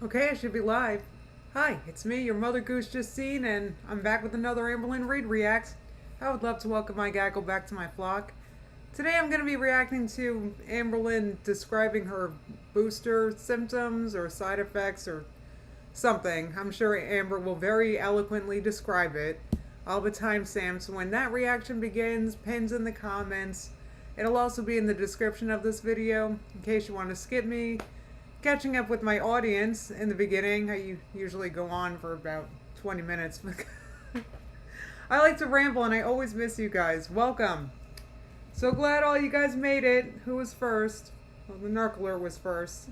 Okay, I should be live. Hi, it's me, your mother goose Justine, and I'm back with another DoctorLynn Read Reacts. I would love to welcome my gaggle back to my flock. Today I'm going to be reacting to DoctorLynn describing her booster symptoms or side effects or something. I'm sure Amber will very eloquently describe it. All the timestamps when that reaction begins, pins in the comments. It'll also be in the description of this video in case you want to skip me. Catching up with my audience in the beginning. I usually go on for about 20 minutes. I like to ramble and I always miss you guys. Welcome. So glad all you guys made it. Who was first? Well, the narkler was first.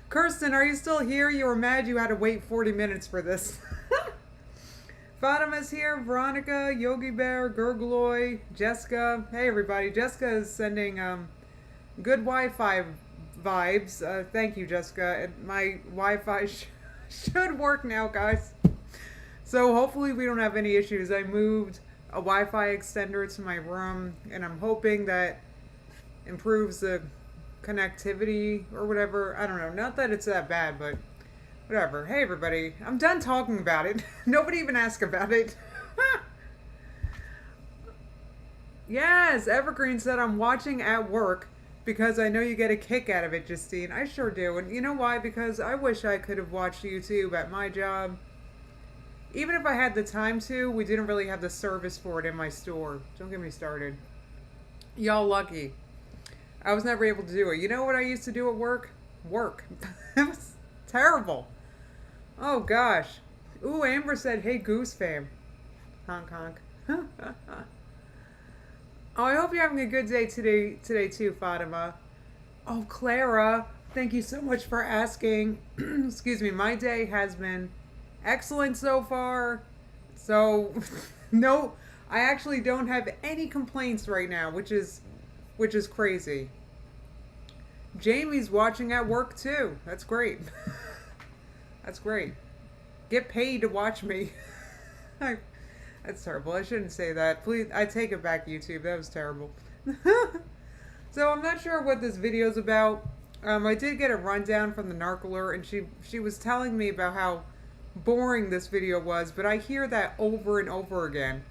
Kirsten, are you still here? You were mad you had to wait 40 minutes for this. Fatima's here. Veronica, Yogi Bear, Gurgloy, Jessica. Hey everybody. Jessica is sending good Wi-Fi vibes. Thank you, Jessica. My Wi-Fi should work now, guys. So hopefully we don't have any issues. I moved a Wi-Fi extender to my room, and I'm hoping that improves the connectivity or whatever. I don't know. Not that it's that bad, but whatever. Hey, everybody. I'm done talking about it. Nobody even asked about it. Yes, Evergreen said I'm watching at work because I know you get a kick out of it, Justine. I sure do. And you know why? Because I wish I could have watched YouTube at my job. Even if I had the time to, we didn't really have the service for it in my store. Don't get me started. Y'all lucky. I was never able to do it. You know what I used to do at work? Work. It was terrible. Oh, gosh. Ooh, Amber said, hey, Goose fam. Honk, honk. Oh, I hope you're having a good day today too, Fatima. Oh, Clara, thank you so much for asking. Excuse me, my day has been excellent so far. So, no, I actually don't have any complaints right now, which is crazy. Jamie's watching at work too. That's great. That's great. Get paid to watch me. That's terrible. I shouldn't say that. Please, I take it back, YouTube. That was terrible. So I'm not sure what this video's about. I did get a rundown from the narkler, and she was telling me about how boring this video was, but I hear that over and over again.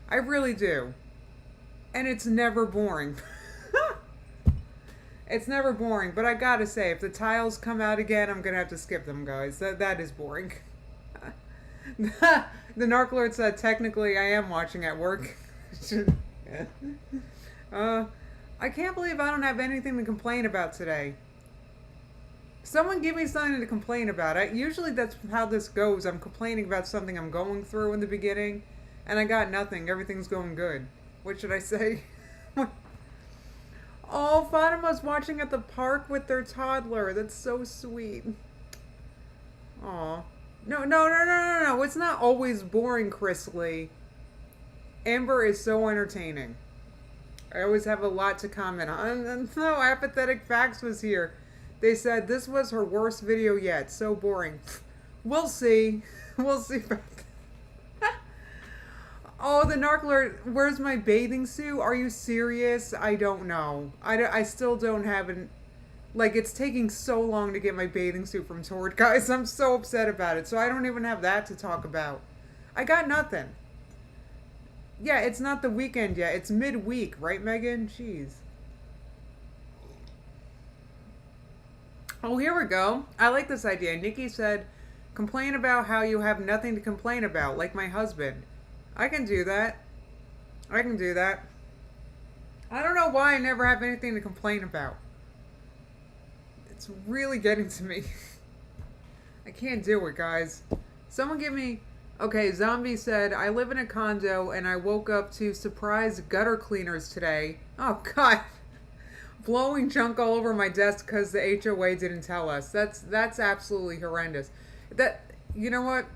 I really do. And it's never boring. It's never boring, but I gotta say, if the tiles come out again, I'm gonna have to skip them, guys. That is boring. The narkler said, technically, I am watching at work. I can't believe I don't have anything to complain about today. Someone give me something to complain about. Usually that's how this goes. I'm complaining about something I'm going through in the beginning, and I got nothing. Everything's going good. What should I say? Oh, Fatima's watching at the park with their toddler. That's so sweet. Aw. No. It's not always boring, Chrisley. Amber is so entertaining. I always have a lot to comment on. And no, Apathetic Facts was here. They said this was her worst video yet. So boring. We'll see. We'll see about that. Oh, the narkler. Where's my bathing suit? Are you serious? I don't know. I still don't have an... Like, it's taking so long to get my bathing suit from Tord, guys. I'm so upset about it. So I don't even have that to talk about. I got nothing. Yeah, it's not the weekend yet. It's midweek, right, Megan? Jeez. Oh, here we go. I like this idea. Nikki said, complain about how you have nothing to complain about, like my husband. I can do that. I can do that. I don't know why I never have anything to complain about. It's really getting to me. I can't do it, guys. Someone give me... Okay, Zombie said, I live in a condo and I woke up to surprise gutter cleaners today. Oh, God. Blowing junk all over my desk because the HOA didn't tell us. That's absolutely horrendous. You know what?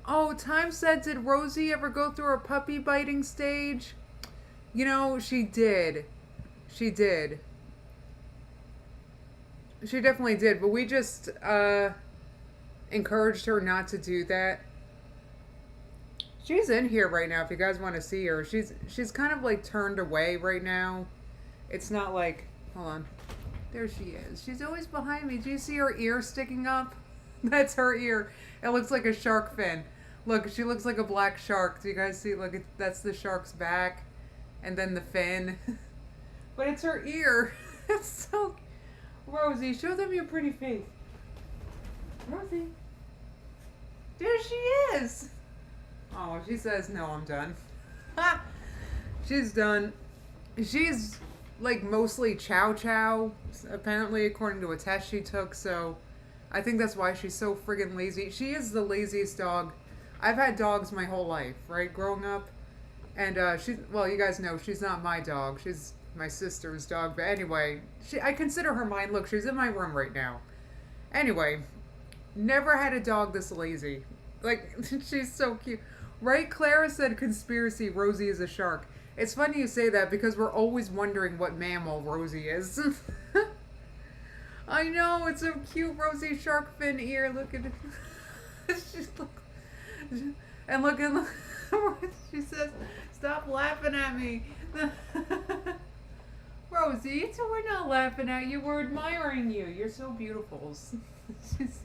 Oh, Time said, did Rosie ever go through a puppy biting stage? You know, she did. She did. She definitely did, but we just encouraged her not to do that. She's in here right now if you guys want to see her. She's kind of like turned away right now. It's not like, hold on. There she is. She's always behind me. Do you see her ear sticking up? That's her ear. It looks like a shark fin. Look, she looks like a black shark. Do you guys see? Look, that's the shark's back. And then the fin. But it's her ear. It's so... Rosie, show them your pretty face. Rosie. There she is. Oh, she says, no, I'm done. She's done. She's like mostly chow chow, apparently, according to a test she took. So I think that's why she's so friggin' lazy. She is the laziest dog. I've had dogs my whole life, right, growing up. And she's, well, you guys know she's not my dog. She's my sister's dog. But anyway, I consider her mine. Look, she's in my room right now. Anyway, never had a dog this lazy. Like, she's so cute. Right? Clara said conspiracy, Rosie is a shark. It's funny you say that because we're always wondering what mammal Rosie is. I know, it's so cute, Rosie shark fin ear. Look at it. She's look. And look at she says, stop laughing at me. Rosie, we're not laughing at you, we're admiring you. You're so beautiful. She's,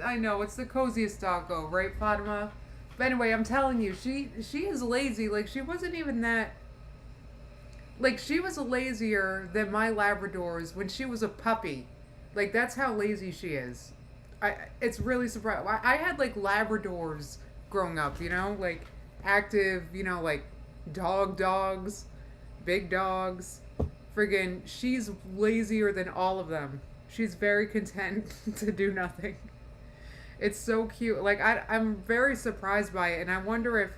I know, it's the coziest doggo, right, Fatima? But anyway, I'm telling you, she is lazy. Like, she wasn't even that... Like, she was lazier than my Labradors when she was a puppy. Like, that's how lazy she is. It's really surprising. I had, like, Labradors growing up, you know? Like, active, you know, like, dogs, big dogs. Friggin', she's lazier than all of them. She's very content to do nothing. It's so cute. Like, I'm very surprised by it, and I wonder if...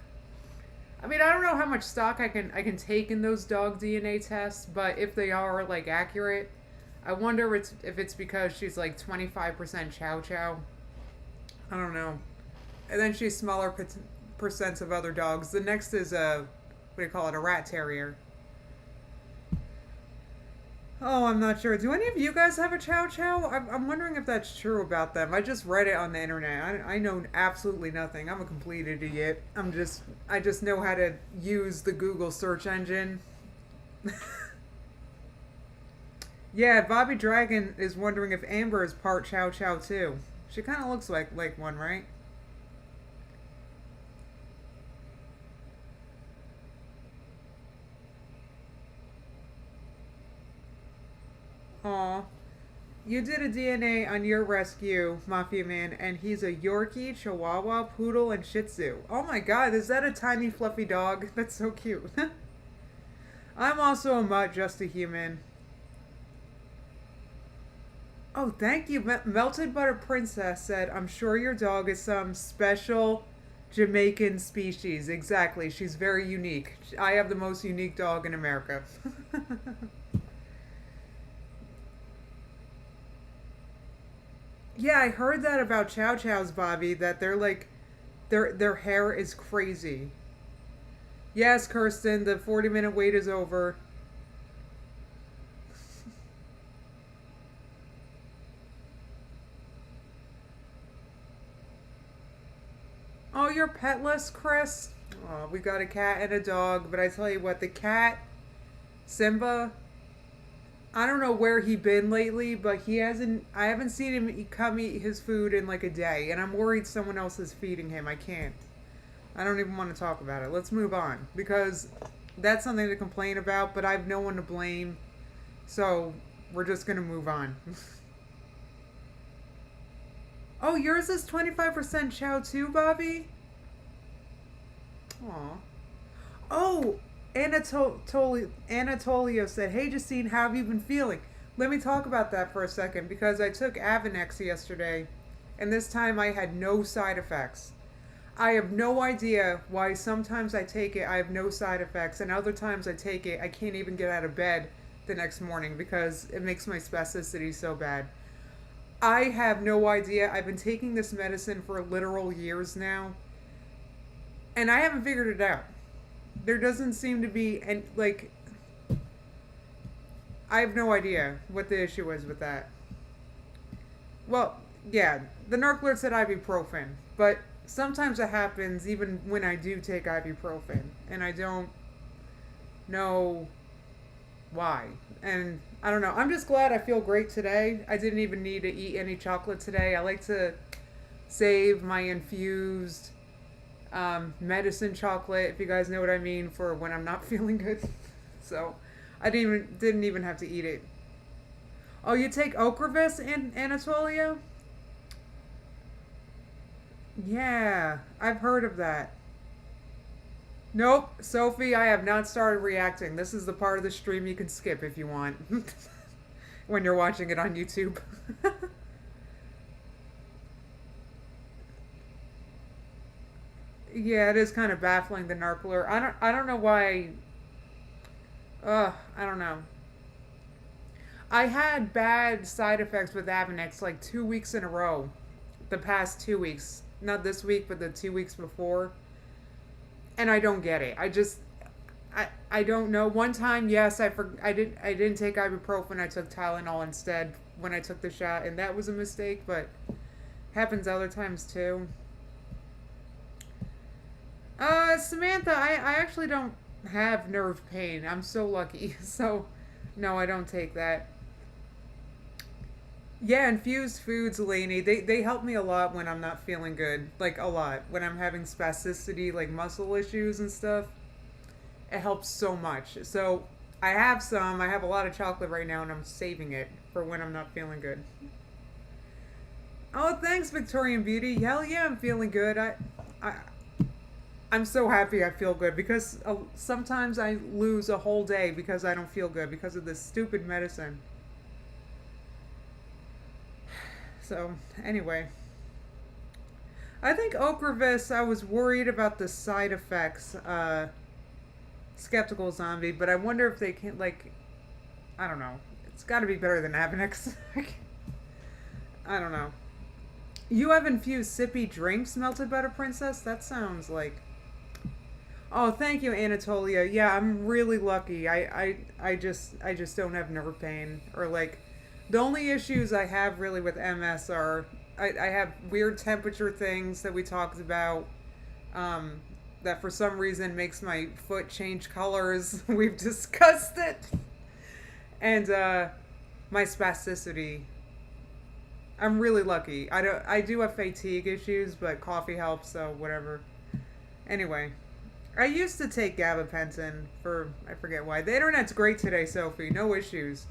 I mean, I don't know how much stock I can take in those dog DNA tests, but if they are, like, accurate, I wonder if it's because she's, like, 25% chow chow. I don't know. And then she's smaller percents of other dogs. The next is what do you call it, a rat terrier. Oh, I'm not sure. Do any of you guys have a chow chow? I'm wondering if that's true about them. I just read it on the internet. I know absolutely nothing. I'm a complete idiot. I just know how to use the Google search engine. Yeah, Bobby Dragon is wondering if Amber is part chow chow too. She kind of looks like one, right? Aw. You did a DNA on your rescue, Mafia Man, and he's a Yorkie, Chihuahua, Poodle, and Shih Tzu. Oh my god, is that a tiny fluffy dog? That's so cute. I'm also a mutt, just a human. Oh, thank you. Melted Butter Princess said, I'm sure your dog is some special Jamaican species. Exactly. She's very unique. I have the most unique dog in America. Yeah, I heard that about Chow Chows, Bobby, that they're like, their hair is crazy. Yes, Kirsten, the 40-minute wait is over. Oh, you're petless, Chris? Oh, we got a cat and a dog, but I tell you what, the cat, Simba, I don't know where he been lately, but I haven't seen him come eat his food in like a day, and I'm worried someone else is feeding him. I can't. I don't even want to talk about it. Let's move on, because that's something to complain about, but I have no one to blame, so we're just going to move on. Oh, yours is 25% chow too, Bobby? Aw. Oh, Anatolio said, hey, Justine, how have you been feeling? Let me talk about that for a second, because I took Avonex yesterday, and this time I had no side effects. I have no idea why sometimes I take it, I have no side effects, and other times I take it, I can't even get out of bed the next morning because it makes my spasticity so bad. I have no idea. I've been taking this medicine for literal years now, and I haven't figured it out. There doesn't seem to be, and like, I have no idea what the issue is with that. Well, yeah, the narc alert said ibuprofen, but sometimes it happens even when I do take ibuprofen, and I don't know Why? And I don't know. I'm just glad I feel great today. I didn't even need to eat any chocolate today. I like to save my infused medicine chocolate, if you guys know what I mean, for when I'm not feeling good. So I didn't even have to eat it. Oh, you take Ocrevus in Anatolia? Yeah, I've heard of that. Nope, Sophie, I have not started reacting. This is the part of the stream you can skip if you want. When you're watching it on YouTube. Yeah, it is kind of baffling, the narcolepsy. I don't know why. I don't know. I had bad side effects with Avonex like 2 weeks in a row. The past 2 weeks. Not this week, but the 2 weeks before. And I don't get it. I don't know. One time, yes, I didn't take ibuprofen. I took Tylenol instead when I took the shot, and that was a mistake, but happens other times too. Samantha, I actually don't have nerve pain. I'm so lucky. So, no, I don't take that. Yeah, infused foods, Lainey, they help me a lot when I'm not feeling good. Like, a lot. When I'm having spasticity, like muscle issues and stuff, it helps so much. So, I have some. I have a lot of chocolate right now, and I'm saving it for when I'm not feeling good. Oh, thanks, Victorian Beauty. Hell yeah, I'm feeling good. I, I'm so happy I feel good because sometimes I lose a whole day because I don't feel good because of this stupid medicine. So, anyway. I think Ocrevus, I was worried about the side effects, Skeptical Zombie, but I wonder if they can, like, I don't know. It's got to be better than Avonex. I don't know. You have infused sippy drinks, Melted Butter Princess? That sounds like... Oh, thank you, Anatolia. Yeah, I'm really lucky. I just don't have nerve pain. Or, like, the only issues I have really with MS are... I have weird temperature things that we talked about. That for some reason makes my foot change colors. We've discussed it. And, my spasticity. I'm really lucky. I do have fatigue issues, but coffee helps, so whatever. Anyway, I used to take gabapentin for, I forget why. The internet's great today, Sophie. No issues.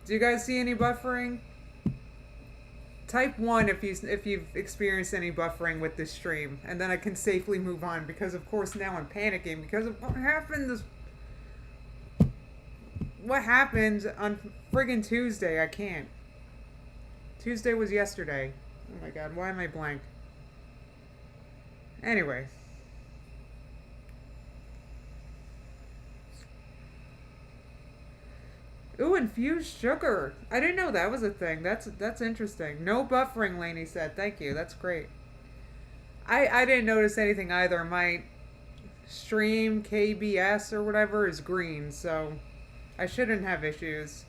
Do you guys see any buffering? Type 1 if you've experienced any buffering with this stream, and then I can safely move on, because of course now I'm panicking because of what happened on friggin' Tuesday. I can't. Tuesday was yesterday. Oh my god, why am I blank? Anyway. Ooh, infused sugar. I didn't know that was a thing. That's interesting. No buffering, Lainey said. Thank you. That's great. I didn't notice anything either. My stream KBS or whatever is green, so I shouldn't have issues.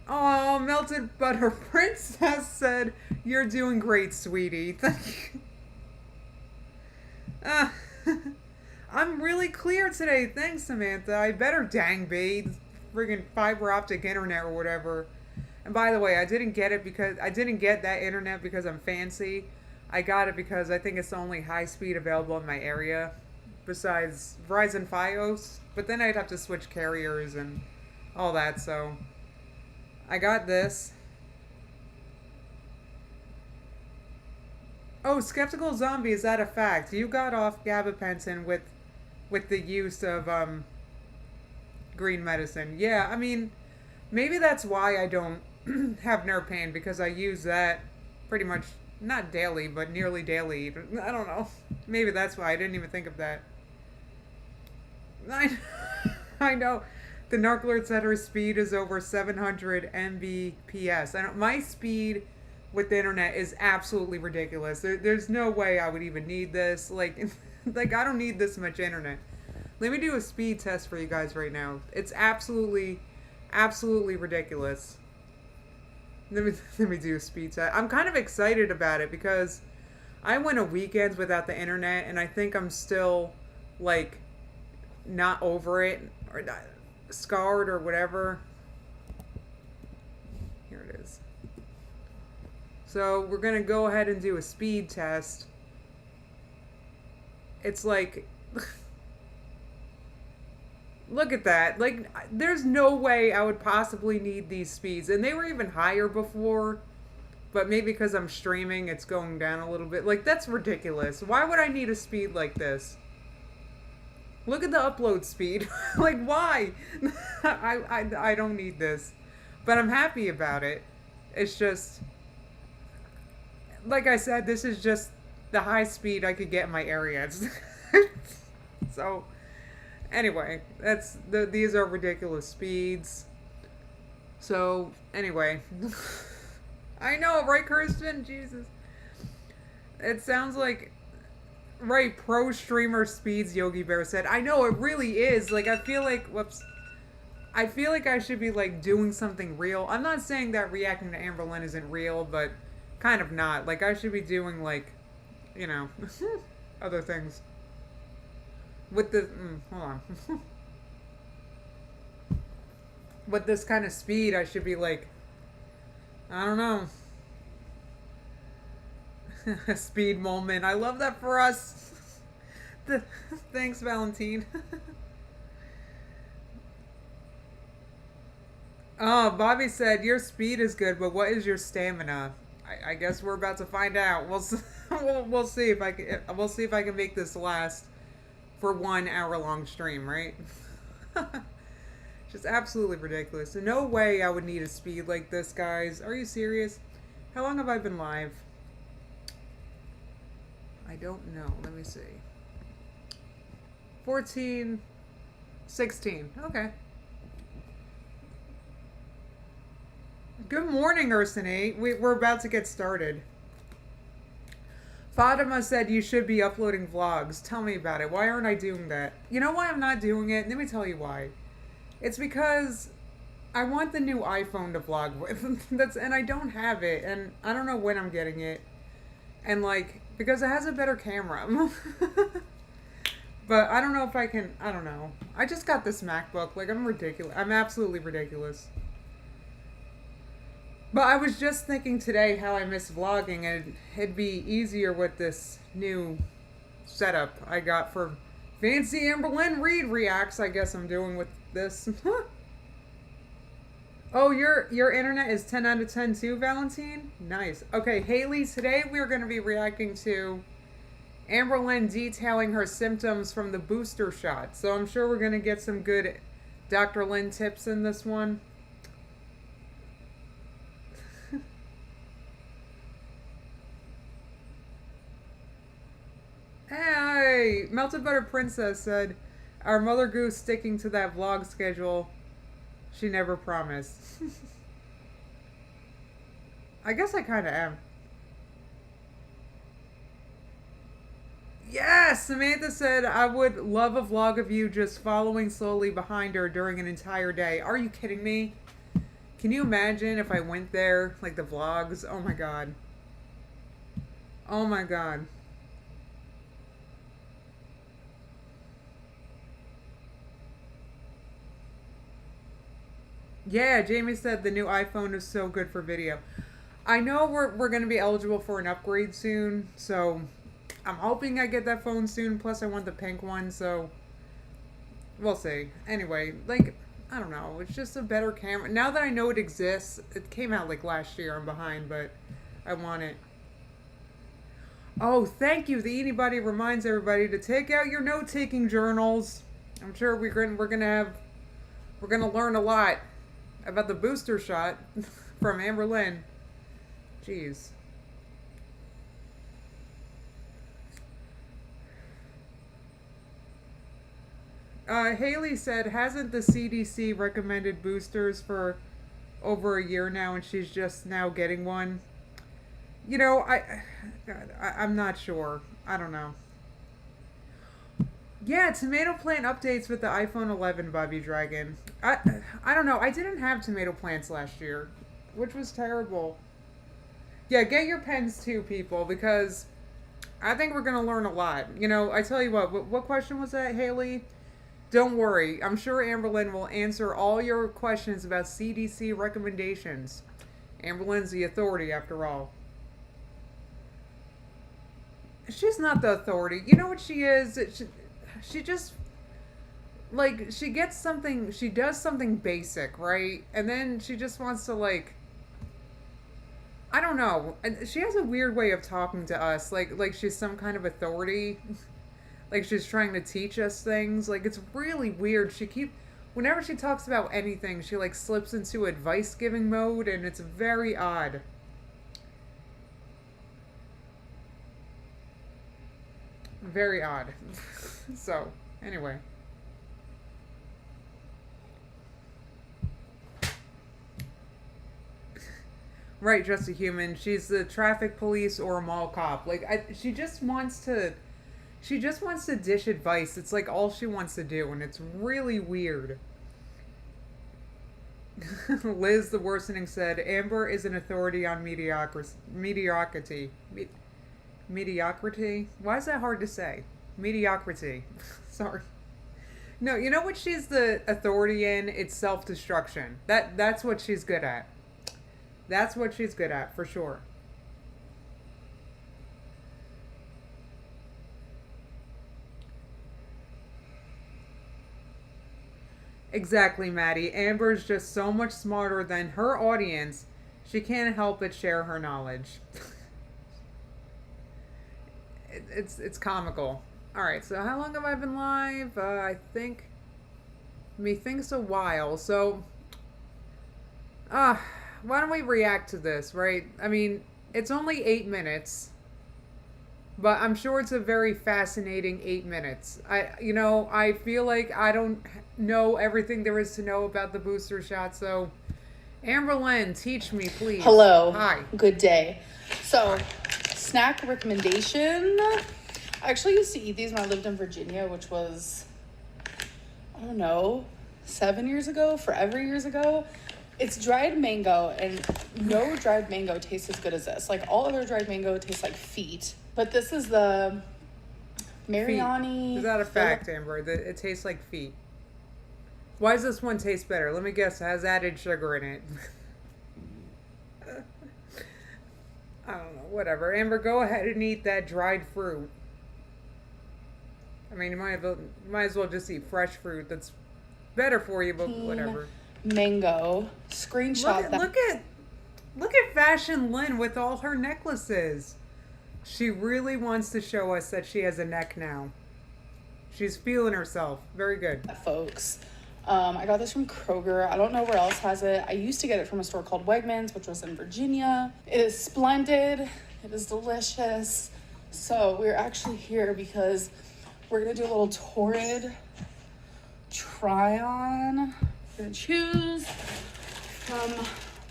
Oh, Melted Butter Princess said, "You're doing great, sweetie." Thank you. Uh, I'm really clear today. Thanks, Samantha. I better dang be. Friggin' fiber optic internet or whatever. And by the way, I didn't get that internet because I'm fancy. I got it because I think it's the only high speed available in my area besides Verizon Fios. But then I'd have to switch carriers and all that, so I got this. Oh, Skeptical Zombie, is that a fact? You got off gabapentin with the use of green medicine. Yeah, I mean, maybe that's why I don't have nerve pain, because I use that pretty much not daily, but nearly daily. I don't know. Maybe that's why I didn't even think of that. I know. The narcolepsy said her speed is over 700 Mbps. I don't. My speed with the internet is absolutely ridiculous. There's no way I would even need this. Like, like I don't need this much internet. Let me do a speed test for you guys right now. It's absolutely ridiculous. Let me do a speed test. I'm kind of excited about it because I went a weekend without the internet, and I think I'm still, like, not over it. Or not. scarred or whatever. Here it is. So we're going to go ahead and do a speed test. It's like, look at that. Like, there's no way I would possibly need these speeds. And they were even higher before. But maybe because I'm streaming, it's going down a little bit. Like, that's ridiculous. Why would I need a speed like this? Look at the upload speed. Like, why? I don't need this. But I'm happy about it. It's just, like I said, this is just the high speed I could get in my area. So, anyway, these are ridiculous speeds. So, anyway. I know, right, Kirsten? Jesus. It sounds like, right, pro streamer speeds, Yogi Bear said. I know, it really is. Like, I feel like, whoops. I feel like I should be, like, doing something real. I'm not saying that reacting to Amberlynn isn't real, but kind of not. Like, I should be doing, like, you know, other things. With the, hold on. With this kind of speed, I should be, like, I don't know. A speed moment. I love that for us. Thanks, Valentine. Oh, Bobby said, your speed is good, but what is your stamina? I guess we're about to find out. We'll see if I can. We'll see if I can make this last for 1 hour long stream, right? Just absolutely ridiculous. No way I would need a speed like this, guys. Are you serious? How long have I been live? I don't know. Let me see. 14, 16. Okay. Good morning, Ursine. We're about to get started. Fatima said you should be uploading vlogs. Tell me about it. Why aren't I doing that? You know why I'm not doing it? Let me tell you why. It's because I want the new iPhone to vlog with. And I don't have it, and I don't know when I'm getting it. And like, because it has a better camera. But I don't know if I can, I don't know. I just got this MacBook. Like, I'm ridiculous. I'm absolutely ridiculous. But I was just thinking today how I miss vlogging, and it'd be easier with this new setup I got for Fancy Amberlynn Reed Reacts. I guess I'm doing with this. Oh, your internet is 10 out of 10 too, Valentine? Nice. Okay, Haley, today we're going to be reacting to Amberlynn detailing her symptoms from the booster shot. So I'm sure we're going to get some good Dr. Lynn tips in this one. Hey, Melted Butter Princess said, our Mother Goose sticking to that vlog schedule she never promised. I guess I kind of am. Yes, Samantha said, I would love a vlog of you just following slowly behind her during an entire day. Are you kidding me? Can you imagine if I went there, like the vlogs? Oh my god. Oh my god. Yeah, Jamie said the new iPhone is so good for video. I know we're going to be eligible for an upgrade soon, so I'm hoping I get that phone soon. Plus, I want the pink one, so we'll see. Anyway, like, I don't know. It's just a better camera. Now that I know it exists, it came out like last year. I'm behind, but I want it. Oh, thank you. The Anybody reminds everybody to take out your note-taking journals. I'm sure we're gonna learn a lot about the booster shot from Amberlynn. Jeez. Haley said, hasn't the CDC recommended boosters for over a year now, and she's just now getting one? You know, I'm not sure. I don't know. Yeah, tomato plant updates with the iPhone 11, Bobby Dragon. I don't know. I didn't have tomato plants last year, which was terrible. Yeah, get your pens too, people, because I think we're going to learn a lot. You know, I tell you what question was that, Haley? Don't worry. I'm sure Amberlynn will answer all your questions about CDC recommendations. Amberlynn's the authority, after all. She's not the authority. You know what she is? She just, like, she gets something, she does something basic, right? And then she just wants to, like, I don't know. And she has a weird way of talking to us, like she's some kind of authority, like she's trying to teach us things. Like, it's really weird. Whenever she talks about anything, she like slips into advice giving mode, and it's very odd. Very odd. So, anyway. Right, just a human. She's the traffic police or a mall cop. Like, she just wants to. She just wants to dish advice. It's like all she wants to do, and it's really weird. Liz the Worsening said, Amber is an authority on mediocrity. Mediocrity? Why is that hard to say? Mediocrity. Sorry. No, you know what she's the authority in? It's self-destruction. That's what she's good at. That's what she's good at, for sure. Exactly, Maddie. Amber's just so much smarter than her audience. She can't help but share her knowledge. It's comical. All right, so how long have I been live? I think, methinks a while. So, why don't we react to this, right? I mean, it's only 8 minutes, but I'm sure it's a very fascinating 8 minutes. I feel like I don't know everything there is to know about the booster shot, so Amberlynn, teach me, please. Hello. Hi. Good day. So, snack recommendation. I actually used to eat these when I lived in Virginia, which was, I don't know, 7 years ago, forever years ago. It's dried mango, and no dried mango tastes as good as this. Like, all other dried mango tastes like feet. But this is the Mariani. Is that a fact, Amber? That it tastes like feet? Why does this one taste better? Let me guess. It has added sugar in it. I don't know. Whatever. Amber, go ahead and eat that dried fruit. I mean, you might as well just eat fresh fruit. That's better for you, but whatever. Mango. Screenshot that. Look at Fashion Lynn with all her necklaces. She really wants to show us that she has a neck now. She's feeling herself. Very good. Folks. I got this from Kroger. I don't know where else has it. I used to get it from a store called Wegmans, which was in Virginia. It is splendid. It is delicious. So we're actually here because we're going to do a little Torrid try on. I'm going to choose from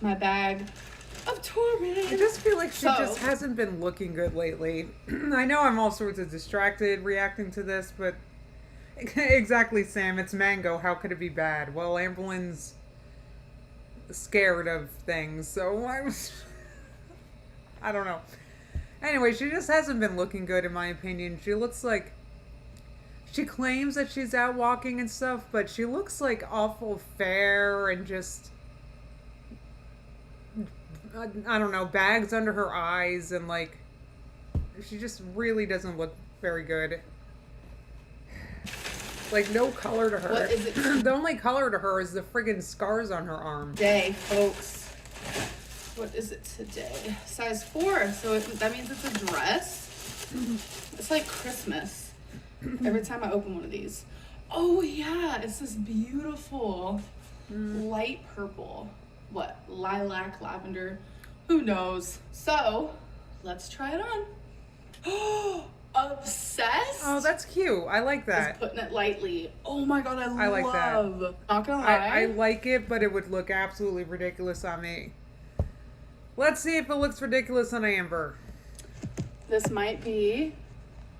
my bag of Torrid. I just feel like she just hasn't been looking good lately. I know I'm all sorts of distracted reacting to this, but exactly, Sam. It's mango. How could it be bad? Well, Amberlynn's scared of things, so I don't know. Anyway, she just hasn't been looking good, in my opinion. She looks like she claims that she's out walking and stuff, but she looks like awful fair and just, I don't know, bags under her eyes, and like she just really doesn't look very good. Like, no color to her. What is it? The only color to her is the friggin' scars on her arm. Today, folks. What is it today? Size 4. So that means it's a dress. It's like Christmas. Every time I open one of these. Oh, yeah. It's this beautiful light purple. What? Lilac, lavender. Who knows? So, let's try it on. Obsessed? Oh, that's cute. I like that. Just putting it lightly. Oh my god, I like love. that. Not gonna lie. I like it, but it would look absolutely ridiculous on me. Let's see if it looks ridiculous on Amber. This might be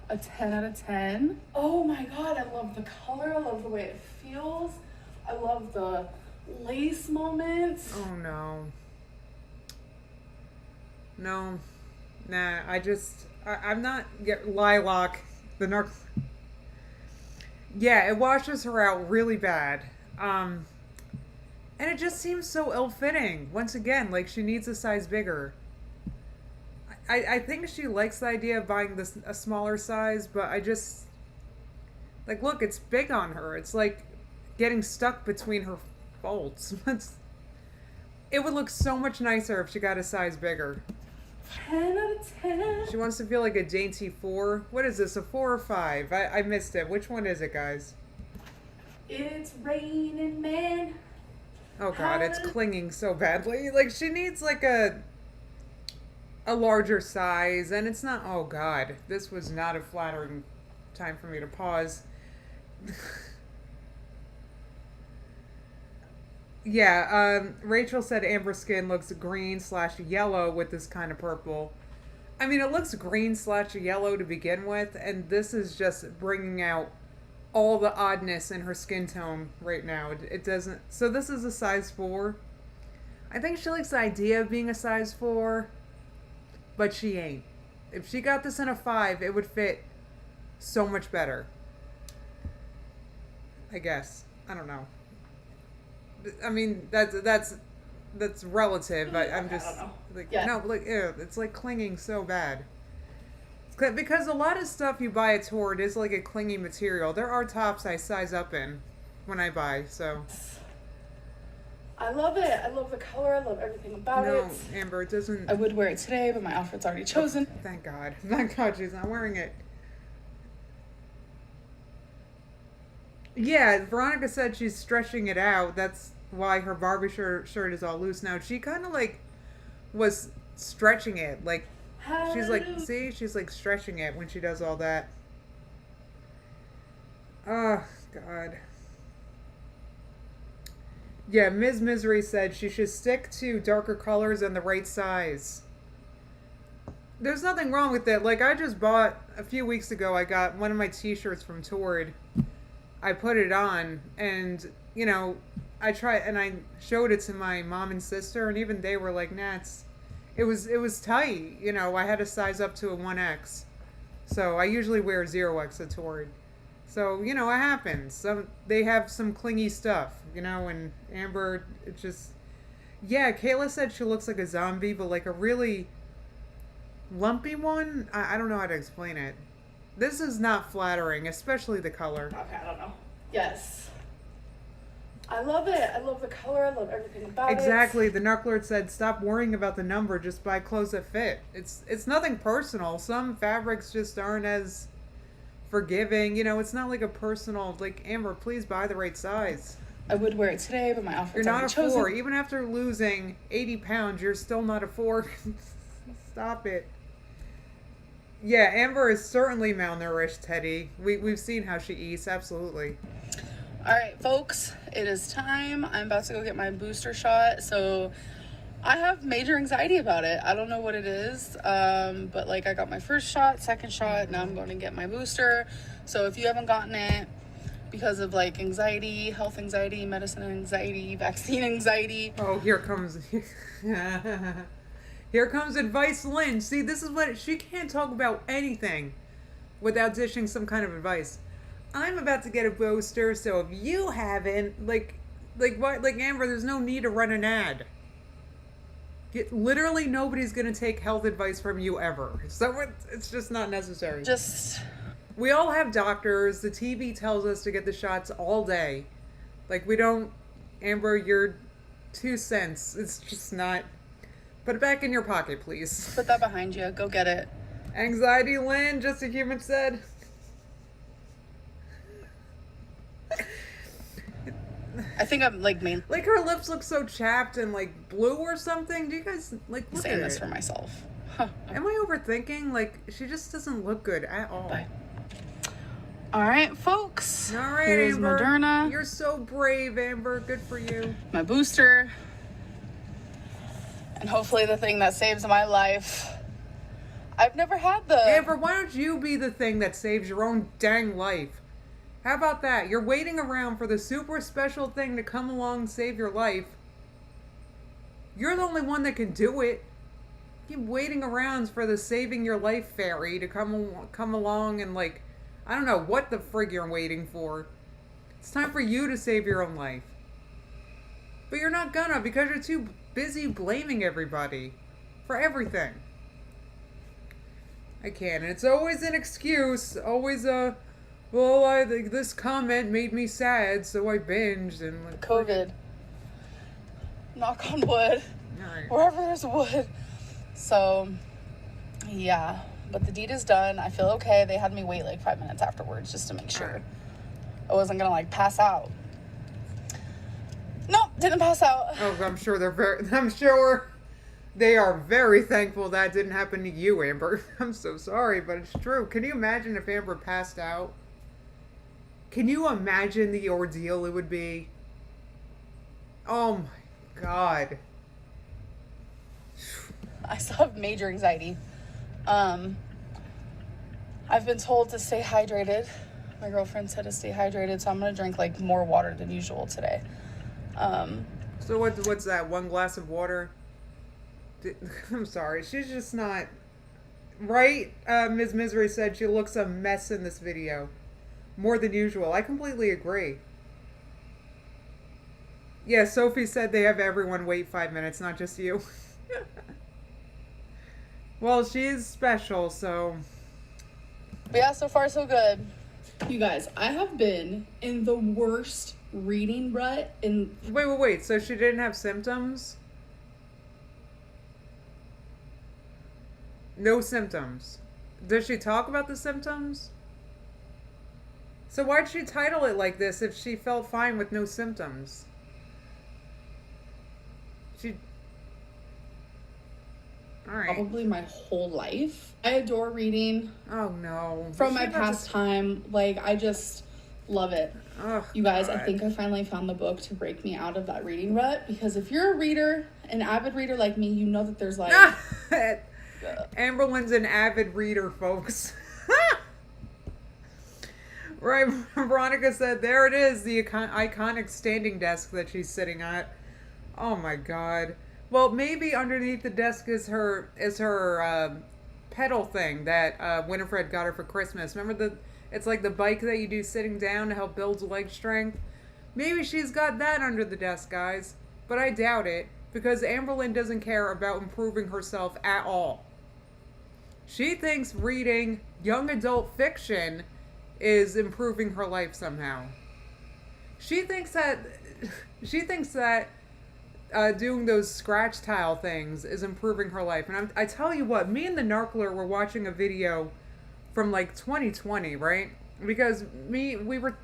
a 10 out of 10. Oh my god, I love the color. I love the way it feels. I love the lace moments. Oh no. No. Nah, I'm not lilac. Yeah, it washes her out really bad. And it just seems so ill-fitting. Once again, like she needs a size bigger. I think she likes the idea of buying this a smaller size, but I just like look, it's big on her. It's like getting stuck between her folds. It would look so much nicer if she got a size bigger. 10 out of 10. She wants to feel like a dainty 4. What is this, a 4 or 5? I missed it. Which one is it, guys? It's raining, man. Oh god, it's clinging so badly. Like she needs like a larger size, and it's not. Oh god, this was not a flattering time for me to pause. Yeah, Rachel said Amber's skin looks green/yellow with this kind of purple. I mean, it looks green/yellow to begin with, and this is just bringing out all the oddness in her skin tone right now. It doesn't. So this is a size 4. I think she likes the idea of being a size 4, but she ain't. If she got this in a 5, it would fit so much better. I guess. I don't know. I mean, that's relative. I'm just like no, like ew, it's like clinging so bad. Because a lot of stuff you buy at Torrid is like a clingy material. There are tops I size up in when I buy, so. I love it. I love the color. I love everything about it. No, Amber, it doesn't. I would wear it today, but my outfit's already chosen. Oh, thank God. Thank God she's not wearing it. Yeah, Veronica said she's stretching it out. That's why her Barbie shirt is all loose now. She kind of like was stretching it. Like, she's like, see? She's like stretching it when she does all that. Oh, God. Yeah, Ms. Misery said she should stick to darker colors and the right size. There's nothing wrong with it. Like, I just bought, a few weeks ago, I got one of my t-shirts from Torrid. I put it on, and, you know, I showed it to my mom and sister, and even they were like, nah, it was tight. You know, I had to size up to a 1X. So I usually wear 0X at Torrid. So, you know, it happens. They have some clingy stuff, you know, and Amber, it just... Yeah, Kayla said she looks like a zombie, but like a really lumpy one? I don't know how to explain it. This is not flattering, especially the color. Okay, I don't know. Yes. I love it. I love the color. I love everything about it. Exactly. The Knucklord said, stop worrying about the number. Just buy clothes that fit. It's nothing personal. Some fabrics just aren't as forgiving. You know, it's not like a personal, like, Amber, please buy the right size. I would wear it today, but my outfit's You're not a chosen. 4. Even after losing 80 pounds, you're still not a 4. Stop it. Yeah, Amber is certainly malnourished, Teddy. We've seen how she eats, absolutely. All right, folks, it is time. I'm about to go get my booster shot. So I have major anxiety about it. I don't know what it is, but like I got my first shot, second shot. Now I'm going to get my booster. So if you haven't gotten it because of like anxiety, health anxiety, medicine anxiety, vaccine anxiety. Oh, here comes... Here comes Advice Lynn. See, this is what... She can't talk about anything without dishing some kind of advice. I'm about to get a booster, so if you haven't, like Amber, there's no need to run an ad. Literally nobody's going to take health advice from you ever. So it's just not necessary. We all have doctors. The TV tells us to get the shots all day. Like, we don't... Amber, your 2 cents. It's just not... Put it back in your pocket, please. Put that behind you. Go get it. Anxiety Lynn, just a human said. I think I'm like Like her lips look so chapped and like blue or something. Do you guys like look saying at this it? for myself? Huh. Am I overthinking? Like she just doesn't look good at all. Bye. All right, folks. All right, Here's Amber. Moderna. You're so brave, Amber. Good for you. My booster. And hopefully the thing that saves my life. I've never had the... Amber, why don't you be the thing that saves your own dang life? How about that? You're waiting around for the super special thing to come along and save your life. You're the only one that can do it. Keep waiting around for the saving your life fairy to come along and like... I don't know what the frig you're waiting for. It's time for you to save your own life. But you're not gonna because you're too busy blaming everybody for everything. I can't. And it's always an excuse. Always this comment made me sad, so I binged and like, COVID. Knock on wood. Alright. Wherever there's wood. So, yeah. But the deed is done. I feel okay. They had me wait like 5 minutes afterwards just to make sure I wasn't gonna like pass out. Nope, didn't pass out. Oh, I'm sure they are very thankful that didn't happen to you, Amber. I'm so sorry, but it's true. Can you imagine if Amber passed out? Can you imagine the ordeal it would be? Oh my God. I still have major anxiety. I've been told to stay hydrated. My girlfriend said to stay hydrated, so I'm gonna drink like more water than usual today. So what's that? 1 glass of water? I'm sorry. She's just not... Right? Ms. Misery said she looks a mess in this video. More than usual. I completely agree. Yeah, Sophie said they have everyone wait 5 minutes, not just you. Well, she's special, so... But yeah, so far so good. You guys, I have been in the worst reading rut in... Wait. So she didn't have symptoms? No symptoms. Does she talk about the symptoms? So why'd she title it like this if she felt fine with no symptoms? Alright. Probably my whole life. I adore reading. Oh no. From my pastime. Like, I just love it. Oh, you guys, God. I think I finally found the book to break me out of that reading rut. Because if you're a reader, an avid reader like me, you know that there's like... Amberlynn's an avid reader, folks. Right, Veronica said, there it is, the iconic standing desk that she's sitting at. Oh my God. Well, maybe underneath the desk is her pedal thing that Winifred got her for Christmas. Remember it's like the bike that you do sitting down to help build leg strength? Maybe she's got that under the desk, guys. But I doubt it, because Amberlynn doesn't care about improving herself at all. She thinks reading young adult fiction is improving her life somehow. She thinks that doing those scratch tile things is improving her life. And I tell you what, me and the Narkler were watching a video from like 2020, right? Because we were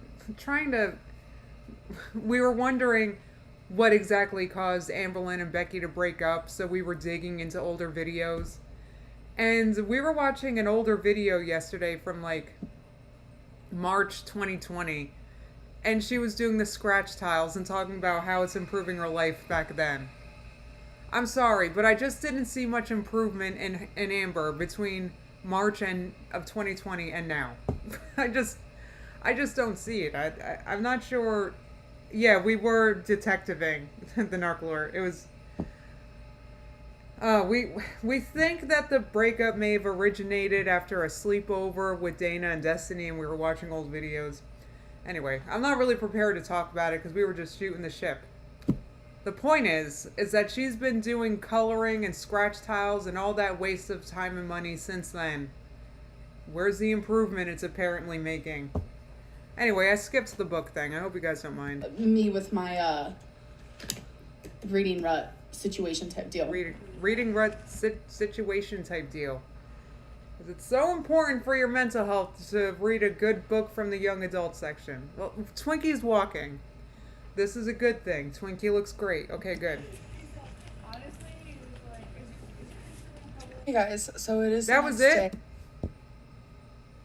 wondering what exactly caused Amberlynn and Becky to break up, so we were digging into older videos. And we were watching an older video yesterday from like March 2020, and she was doing the scratch tiles and talking about how it's improving her life back then. I'm sorry, but I just didn't see much improvement in Amber between March of 2020 and now. I just don't see it. I'm not sure. Yeah, we were detectiving the Narkler. It was... we think that the breakup may have originated after a sleepover with Dana and Destiny, and we were watching old videos. Anyway, I'm not really prepared to talk about it because we were just shooting the ship. The point is that she's been doing coloring and scratch tiles and all that waste of time and money since then. Where's the improvement it's apparently making? Anyway, I skipped the book thing. I hope you guys don't mind. Me with my reading rut situation type deal. Reading rut situation type deal. Because it's so important for your mental health to read a good book from the young adult section. Well, Twinkie's walking. This is a good thing. Twinkie looks great. Okay, good. Hey guys, so it is. That was it?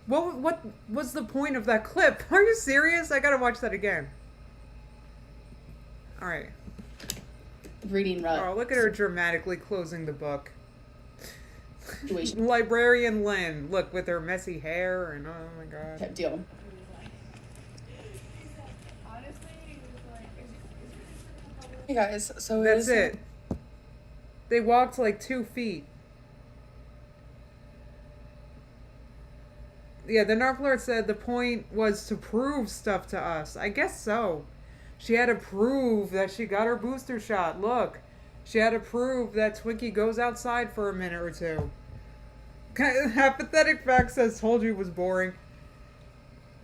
What was the point of that clip? Are you serious? I gotta watch that again. Alright. Reading rut. Oh, look at her dramatically closing the book. Librarian Lynn. Look, with her messy hair and oh my God. Type deal. Hey guys, so that's it. They walked like 2 feet. Yeah, the Nerf alert said the point was to prove stuff to us. I guess so. She had to prove that she got her booster shot. Look, she had to prove that Twinkie goes outside for a minute or two. Apathetic fact says told you it was boring.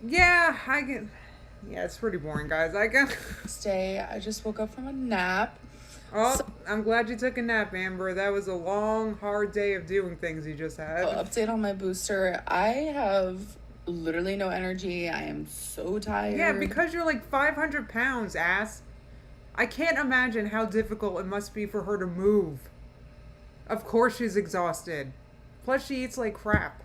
Yeah, I get. Yeah, it's pretty boring, guys. I get. Today, I just woke up from a nap. Oh, I'm glad you took a nap, Amber. That was a long, hard day of doing things you just had. Update on my booster. I have literally no energy. I am so tired. Yeah, because you're like 500 pounds, ass. I can't imagine how difficult it must be for her to move. Of course she's exhausted. Plus she eats like crap.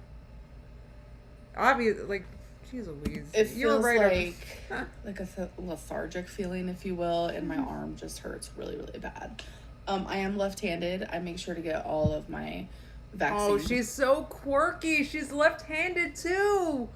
Obviously, like, jeez Louise. It feels right like a lethargic feeling, if you will, and my arm just hurts really, really bad. I am left-handed. I make sure to get all of my vaccines. Oh, she's so quirky. She's left-handed too.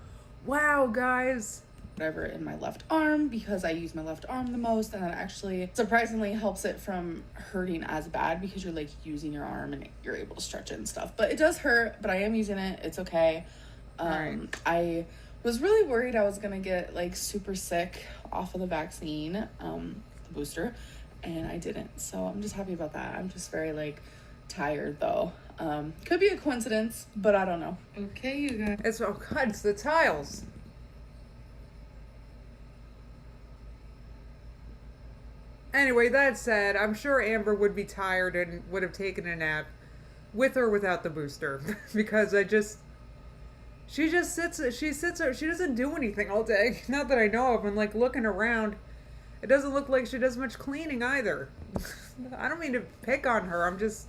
Wow, guys. Whatever in my left arm because I use my left arm the most, and that actually surprisingly helps it from hurting as bad because you're like using your arm and you're able to stretch it and stuff. But it does hurt, but I am using it. It's okay. Right. I was really worried I was gonna get like super sick off of the vaccine, the booster, and I didn't. So I'm just happy about that. I'm just very like tired though. Could be a coincidence, but I don't know. Okay, you guys. It's it's the tiles. Anyway, that said, I'm sure Amber would be tired and would have taken a nap with or without the booster because she doesn't do anything all day. Not that I know of. And like looking around, it doesn't look like she does much cleaning either. I don't mean to pick on her. I'm just,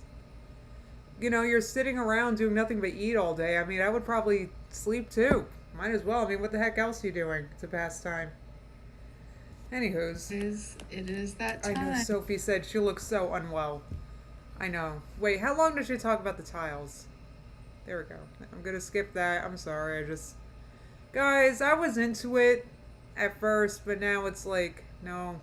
you're sitting around doing nothing but eat all day. I mean, I would probably sleep too. Might as well. I mean, what the heck else are you doing to pass time? Anywho's. It is that time. I know Sophie said she looks so unwell. I know. Wait, how long did she talk about the tiles? There we go. I'm gonna skip that. I'm sorry. Guys, I was into it at first, but now it's like, no.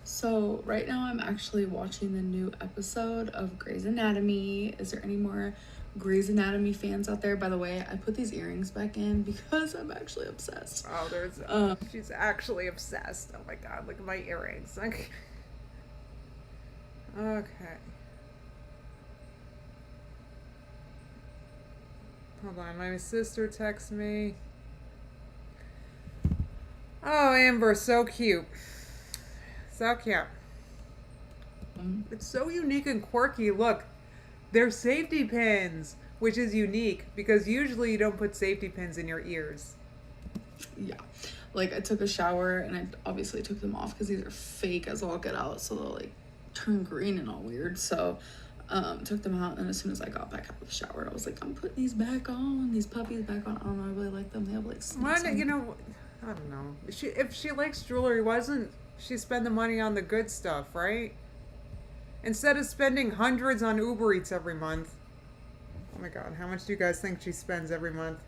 So right now I'm actually watching the new episode of Grey's Anatomy. Is there any more Grey's Anatomy fans out there? By the way, I put these earrings back in because I'm actually obsessed. Oh, she's actually obsessed. Oh my god, look at my earrings. Okay. Hold on, my sister texts me. Oh, Amber, so cute. So cute. It's so unique and quirky. Look, they're safety pins, which is unique because usually you don't put safety pins in your ears. Yeah. Like I took a shower and I obviously took them off because these are fake as all get out. So they'll like turn green and all weird. So took them out, and as soon as I got back out of the shower, I was like, I'm putting these back on, these puppies back on. I don't know, I really like them. They have like snakes. I don't know. If she likes jewelry, why doesn't she spend the money on the good stuff, right? Instead of spending hundreds on Uber Eats every month. Oh my god, how much do you guys think she spends every month?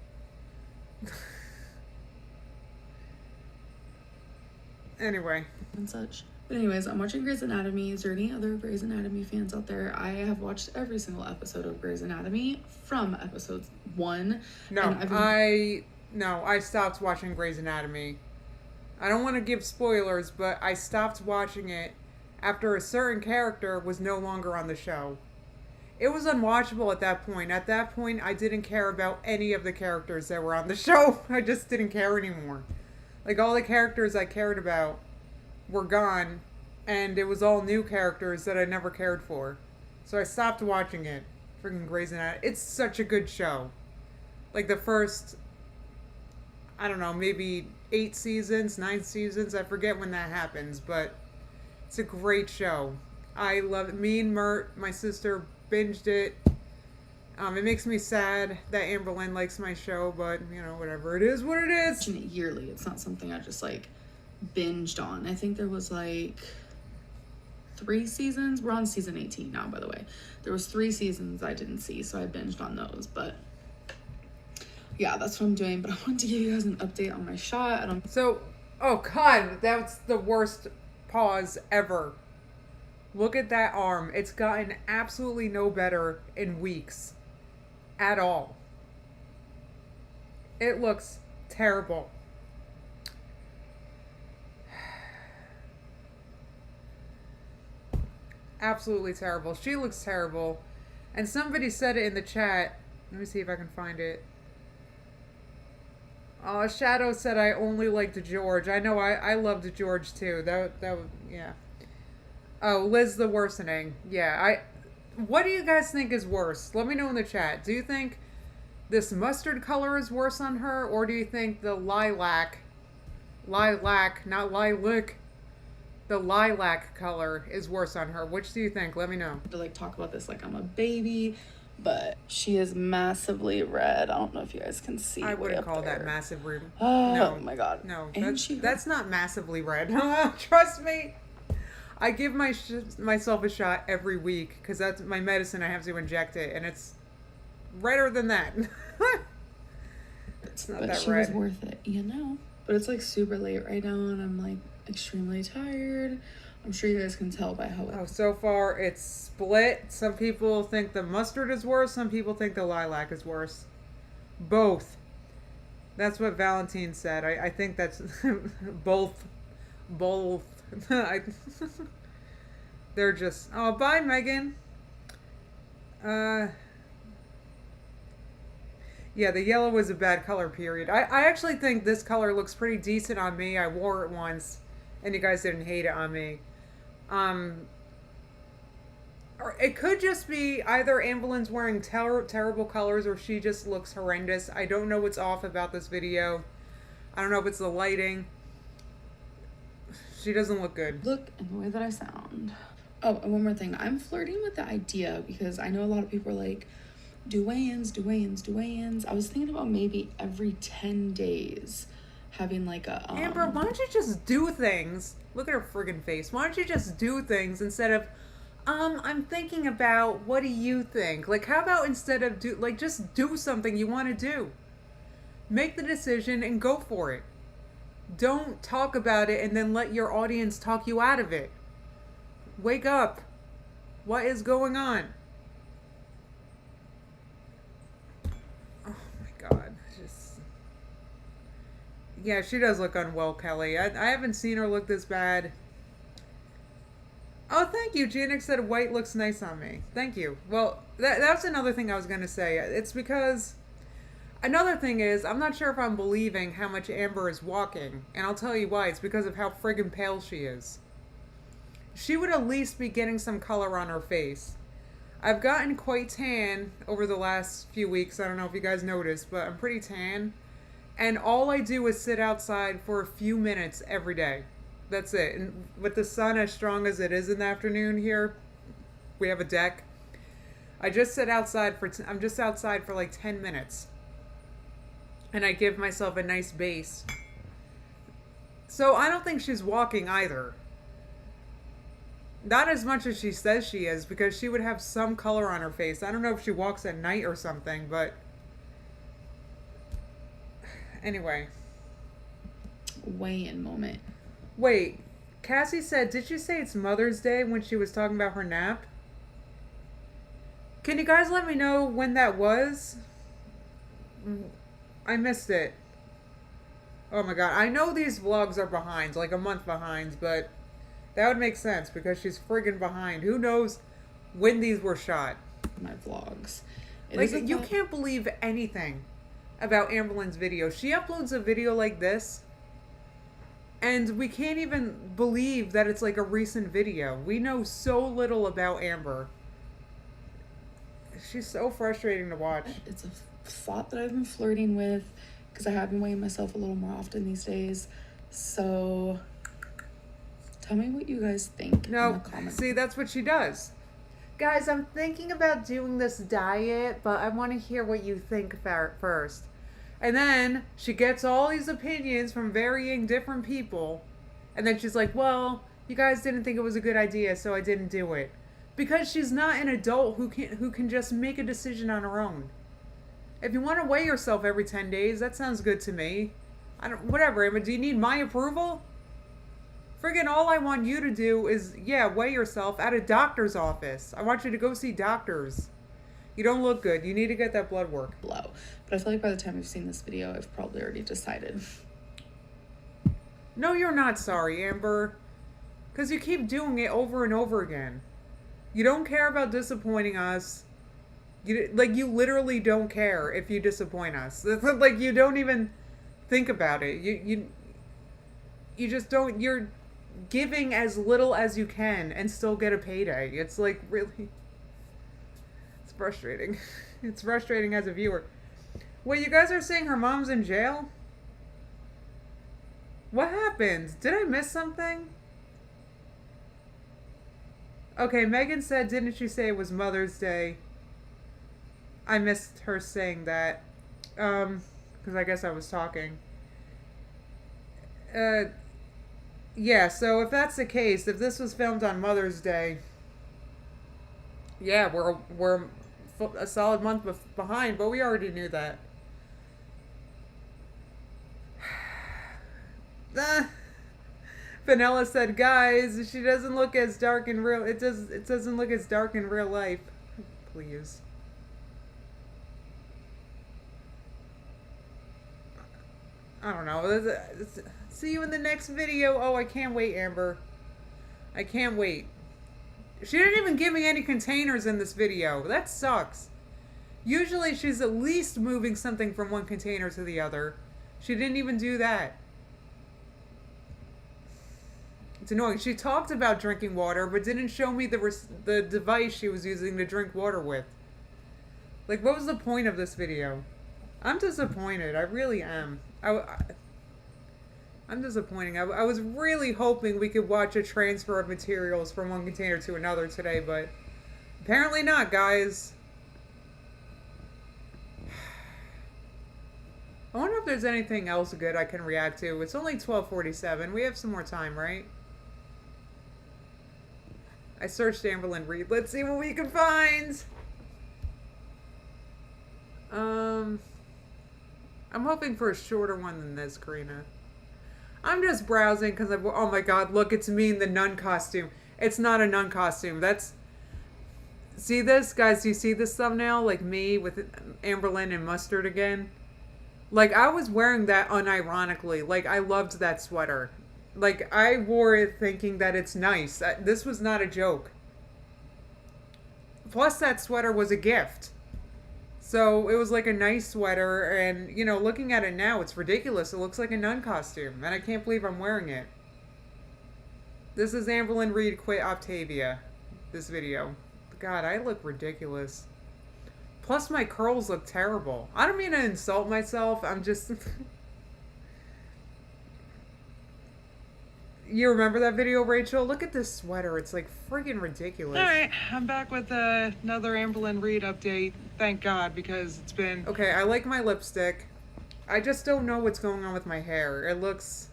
Anyway. And such. But anyways, I'm watching Grey's Anatomy. Is there any other Grey's Anatomy fans out there? I have watched every single episode of Grey's Anatomy from episode 1. I stopped watching Grey's Anatomy. I don't want to give spoilers, but I stopped watching it after a certain character was no longer on the show. It was unwatchable at that point. At that point, I didn't care about any of the characters that were on the show. I just didn't care anymore. Like, all the characters I cared about were gone, and it was all new characters that I never cared for. So I stopped watching it. Freaking Grey's Anatomy. It's such a good show. Like, the first, I don't know, maybe 8 seasons, 9 seasons. I forget when that happens, but it's a great show. I love it. Me and Mert, my sister, binged it. It makes me sad that Amberlynn likes my show, but, whatever. It is what it is. Watching it yearly. It's not something I just, binged on. I think there was, 3 seasons. We're on season 18 now, by the way. There was 3 seasons I didn't see, so I binged on those, but yeah, that's what I'm doing. But I wanted to give you guys an update on my shot. Oh god, that's the worst pause ever. Look at that arm. It's gotten absolutely no better in weeks. At all. It looks terrible. Absolutely terrible. She looks terrible. And somebody said it in the chat. Let me see if I can find it. Shadow said I only liked George. I know I loved George too. Yeah. Oh, Liz the worsening. Yeah, what do you guys think is worse? Let me know in the chat. Do you think this mustard color is worse on her, or do you think the lilac, not lilac, the lilac color is worse on her? Which do you think? Let me know. To like talk about this like I'm a baby, but she is massively red. I don't know if you guys can see. I wouldn't call that massive red. Oh, no, my god. No, And that's not massively red. Trust me. I give myself a shot every week because that's my medicine. I have to inject it, and it's redder than that. It's not but that she red. was worth it, you know. But it's like super late right now, and I'm like extremely tired. I'm sure you guys can tell by how. So far it's split. Some people think the mustard is worse. Some people think the lilac is worse. Both. That's what Valentine said. I think that's both. They're just. Oh, bye, Megan. Yeah, the yellow was a bad color, period. I actually think this color looks pretty decent on me. I wore it once, and you guys didn't hate it on me. Or it could just be either Amberlynn's wearing terrible colors, or she just looks horrendous. I don't know what's off about this video. I don't know if it's the lighting. She doesn't look good. Look and the way that I sound. Oh, and one more thing. I'm flirting with the idea because I know a lot of people are like, do weigh-ins. I was thinking about maybe every 10 days having like a... Amber, why don't you just do things? Look at her friggin' face. Why don't you just do things instead of, I'm thinking about, what do you think? Like, how about instead of just do something you want to do. Make the decision and go for it. Don't talk about it and then let your audience talk you out of it. Wake up. What is going on? Oh my god. Yeah, she does look unwell, Kelly. I haven't seen her look this bad. Oh, thank you. Janik said white looks nice on me. Thank you. Well, that's another thing I was going to say. It's because... Another thing is, I'm not sure if I'm believing how much Amber is walking. And I'll tell you why. It's because of how friggin' pale she is. She would at least be getting some color on her face. I've gotten quite tan over the last few weeks. I don't know if you guys noticed, but I'm pretty tan. And all I do is sit outside for a few minutes every day. That's it. And with the sun as strong as it is in the afternoon here, we have a deck. I just sit outside I'm just outside for like 10 minutes. And I give myself a nice base. So I don't think she's walking either. Not as much as she says she is, because she would have some color on her face. I don't know if she walks at night or something, but... Anyway. Weigh-in moment. Wait, Cassie said, did you say it's Mother's Day when she was talking about her nap? Can you guys let me know when that was? I missed it. Oh my god, I know these vlogs are behind, like a month behind, but that would make sense because she's friggin' behind. Who knows when these were shot? My vlogs. You can't believe anything about Amberlynn's video. She uploads a video like this, and we can't even believe that it's like a recent video. We know so little about Amber. She's so frustrating to watch. It's a thought that I've been flirting with because I have been weighing myself a little more often these days. So tell me what you guys think in the comments. See, that's what she does. Guys, I'm thinking about doing this diet, but I want to hear what you think first. And then she gets all these opinions from varying different people. And then she's like, well, you guys didn't think it was a good idea, so I didn't do it. Because she's not an adult who can just make a decision on her own. If you want to weigh yourself every 10 days, that sounds good to me. Whatever, Emma, do you need my approval? Friggin' all I want you to do is, weigh yourself at a doctor's office. I want you to go see doctors. You don't look good. You need to get that blood work. Blow. But I feel like by the time you've seen this video, I've probably already decided. No, you're not sorry, Amber. Because you keep doing it over and over again. You don't care about disappointing us. You literally don't care if you disappoint us. It's like you don't even think about it. You just don't. You're giving as little as you can and still get a payday. It's like really. It's frustrating. It's frustrating as a viewer. Wait, you guys are saying her mom's in jail? What happened? Did I miss something? Okay, Megan said, didn't she say it was Mother's Day? I missed her saying that. Because I guess I was talking. Yeah, so if that's the case, if this was filmed on Mother's Day, yeah, we're a solid month behind, but we already knew that. Vanilla said, guys, she doesn't look as dark in real. It doesn't look as dark in real life. Please. I don't know. See you in the next video. Oh, I can't wait, Amber. I can't wait. She didn't even give me any containers in this video. That sucks. Usually she's at least moving something from one container to the other. She didn't even do that. It's annoying. She talked about drinking water, but didn't show me the device she was using to drink water with. Like, what was the point of this video? I'm disappointed. I really am. I'm disappointing. I was really hoping we could watch a transfer of materials from one container to another today, but apparently not, guys. I wonder if there's anything else good I can react to. It's only 12:47. We have some more time, right? I searched Amberlynn Reed. Let's see what we can find. I'm hoping for a shorter one than this, Karina. I'm just browsing because oh my god, look, it's me in the nun costume. It's not a nun costume. See this? Guys, do you see this thumbnail? Like me with Amberlynn and mustard again? Like, I was wearing that unironically. Like, I loved that sweater. Like, I wore it thinking that it's nice. This was not a joke. Plus, that sweater was a gift. So, it was like a nice sweater, and, you know, looking at it now, it's ridiculous. It looks like a nun costume, and I can't believe I'm wearing it. This is Amberlynn Reed quit Octavia, this video. God, I look ridiculous. Plus, my curls look terrible. I don't mean to insult myself, I'm just... You remember that video, Rachel? Look at this sweater. It's like friggin' ridiculous. Alright, I'm back with another Amberlynn Reed update. Thank God, because it's been... Okay, I like my lipstick. I just don't know what's going on with my hair. It looks...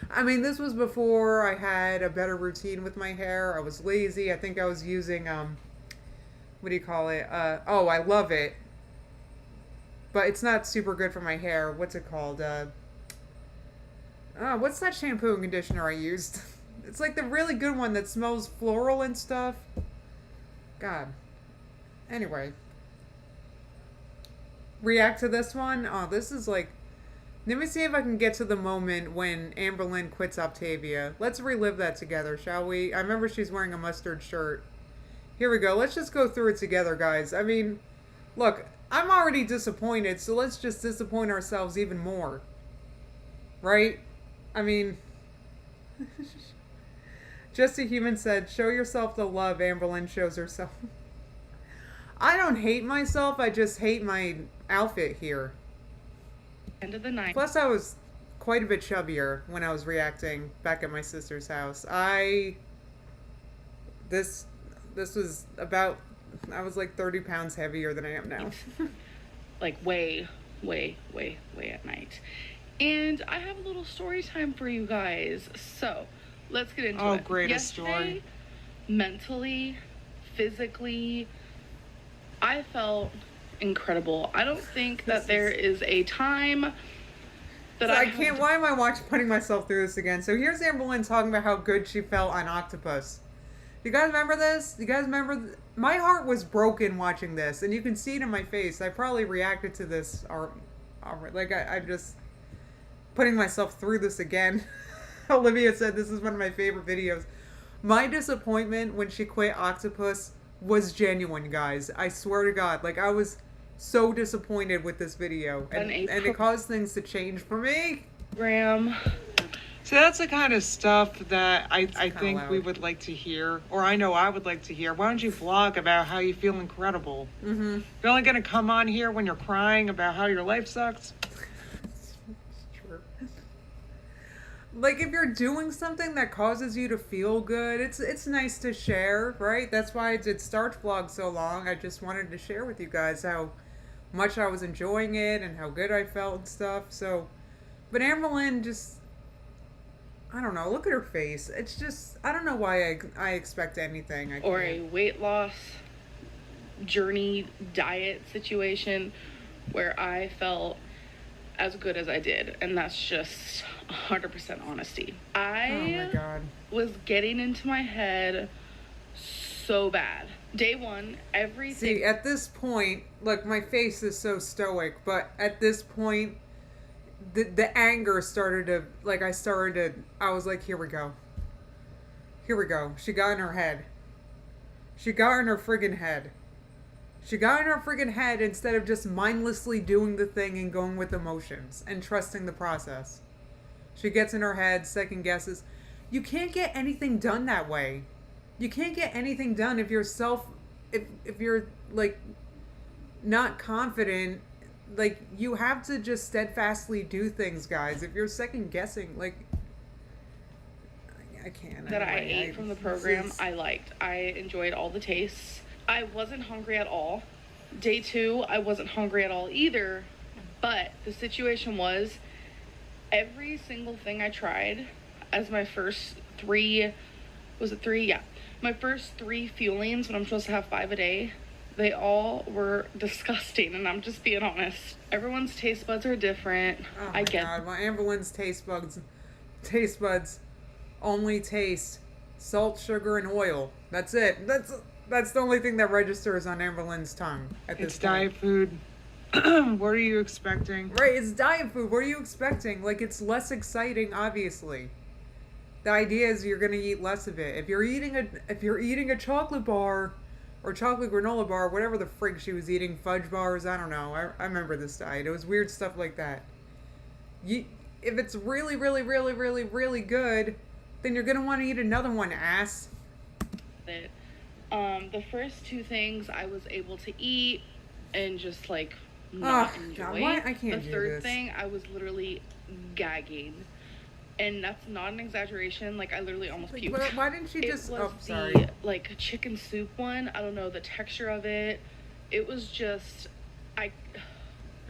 I mean, this was before I had a better routine with my hair. I was lazy. I think I was using, what do you call it? Oh, I love it. But it's not super good for my hair. What's it called? What's that shampoo and conditioner I used? It's like the really good one that smells floral and stuff. God. Anyway. React to this one? Oh, this is like... Let me see if I can get to the moment when Amberlynn quits Octavia. Let's relive that together, shall we? I remember she's wearing a mustard shirt. Here we go. Let's just go through it together, guys. I mean, look, I'm already disappointed, so let's just disappoint ourselves even more. Right? I mean, Just a Human said, show yourself the love Amberlynn shows herself. I don't hate myself, I just hate my outfit here. End of the night. Plus, I was quite a bit chubbier when I was reacting back at my sister's house. This was about, I was like 30 pounds heavier than I am now. Like way at night. And I have a little story time for you guys. So, let's get into it. Oh, greatest story. Mentally, physically, I felt incredible. I don't think that there is a time that I can't. Why am I putting myself through this again? So here's Amberlynn talking about how good she felt on Octopus. You guys remember this? You guys remember? My heart was broken watching this, and you can see it in my face. I probably reacted to this, or like I'm just putting myself through this again. Olivia said this is one of my favorite videos. My disappointment when she quit Octopus was genuine, guys. I swear to God. Like, I was so disappointed with this video. And it caused things to change for me. Graham. So that's the kind of stuff that I think we would like to hear, or I know I would like to hear. Why don't you vlog about how you feel incredible? Mm-hmm. You're only going to come on here when you're crying about how your life sucks? It's true. Like, if you're doing something that causes you to feel good, it's nice to share, right? That's why I did Start Vlog so long. I just wanted to share with you guys how much I was enjoying it and how good I felt and stuff. So, but Amberlynn just... I don't know. Look at her face. It's just, I don't know why I expect anything. Or a weight loss journey diet situation where I felt as good as I did. And that's just 100% honesty. Oh my God. Was getting into my head so bad. Day one, everything. See, at this point, look, my face is so stoic, but at this point, the anger started to, like, I was like, here we go. Here we go. She got in her head. She got in her friggin' head. She got in her friggin' head instead of just mindlessly doing the thing and going with emotions and trusting the process. She gets in her head, second guesses. You can't get anything done that way. You can't get anything done if you're if you're, like, not confident. Like, you have to just steadfastly do things, guys. If you're second guessing, like, I can't. That I ate from the program, I liked. I enjoyed all the tastes. I wasn't hungry at all. Day two, I wasn't hungry at all either. But the situation was, every single thing I tried as my first three, was it three? Yeah. My first three fuelings, when I'm supposed to have 5 a day, they all were disgusting, and I'm just being honest. Everyone's taste buds are different. Oh my God. Well, Amberlynn's taste buds only taste salt, sugar, and oil. That's it. That's the only thing that registers on Amberlynn's tongue at this point. It's diet food. What are you expecting? Right, it's diet food. What are you expecting? Like, it's less exciting, obviously. The idea is you're gonna eat less of it. If you're eating a chocolate bar or chocolate granola bar, whatever the frig she was eating, fudge bars, I don't know. I remember this diet. It was weird stuff like that. If it's really, really, really, really, really good, then you're gonna want to eat another one, ass. The first two things I was able to eat and just, like, not enjoy. God, why? I can't do this. The third thing, I was literally gagging. And that's not an exaggeration. Like, I literally almost puked. Why didn't she just... It was sorry. the, like, chicken soup one. I don't know, the texture of it. It was just...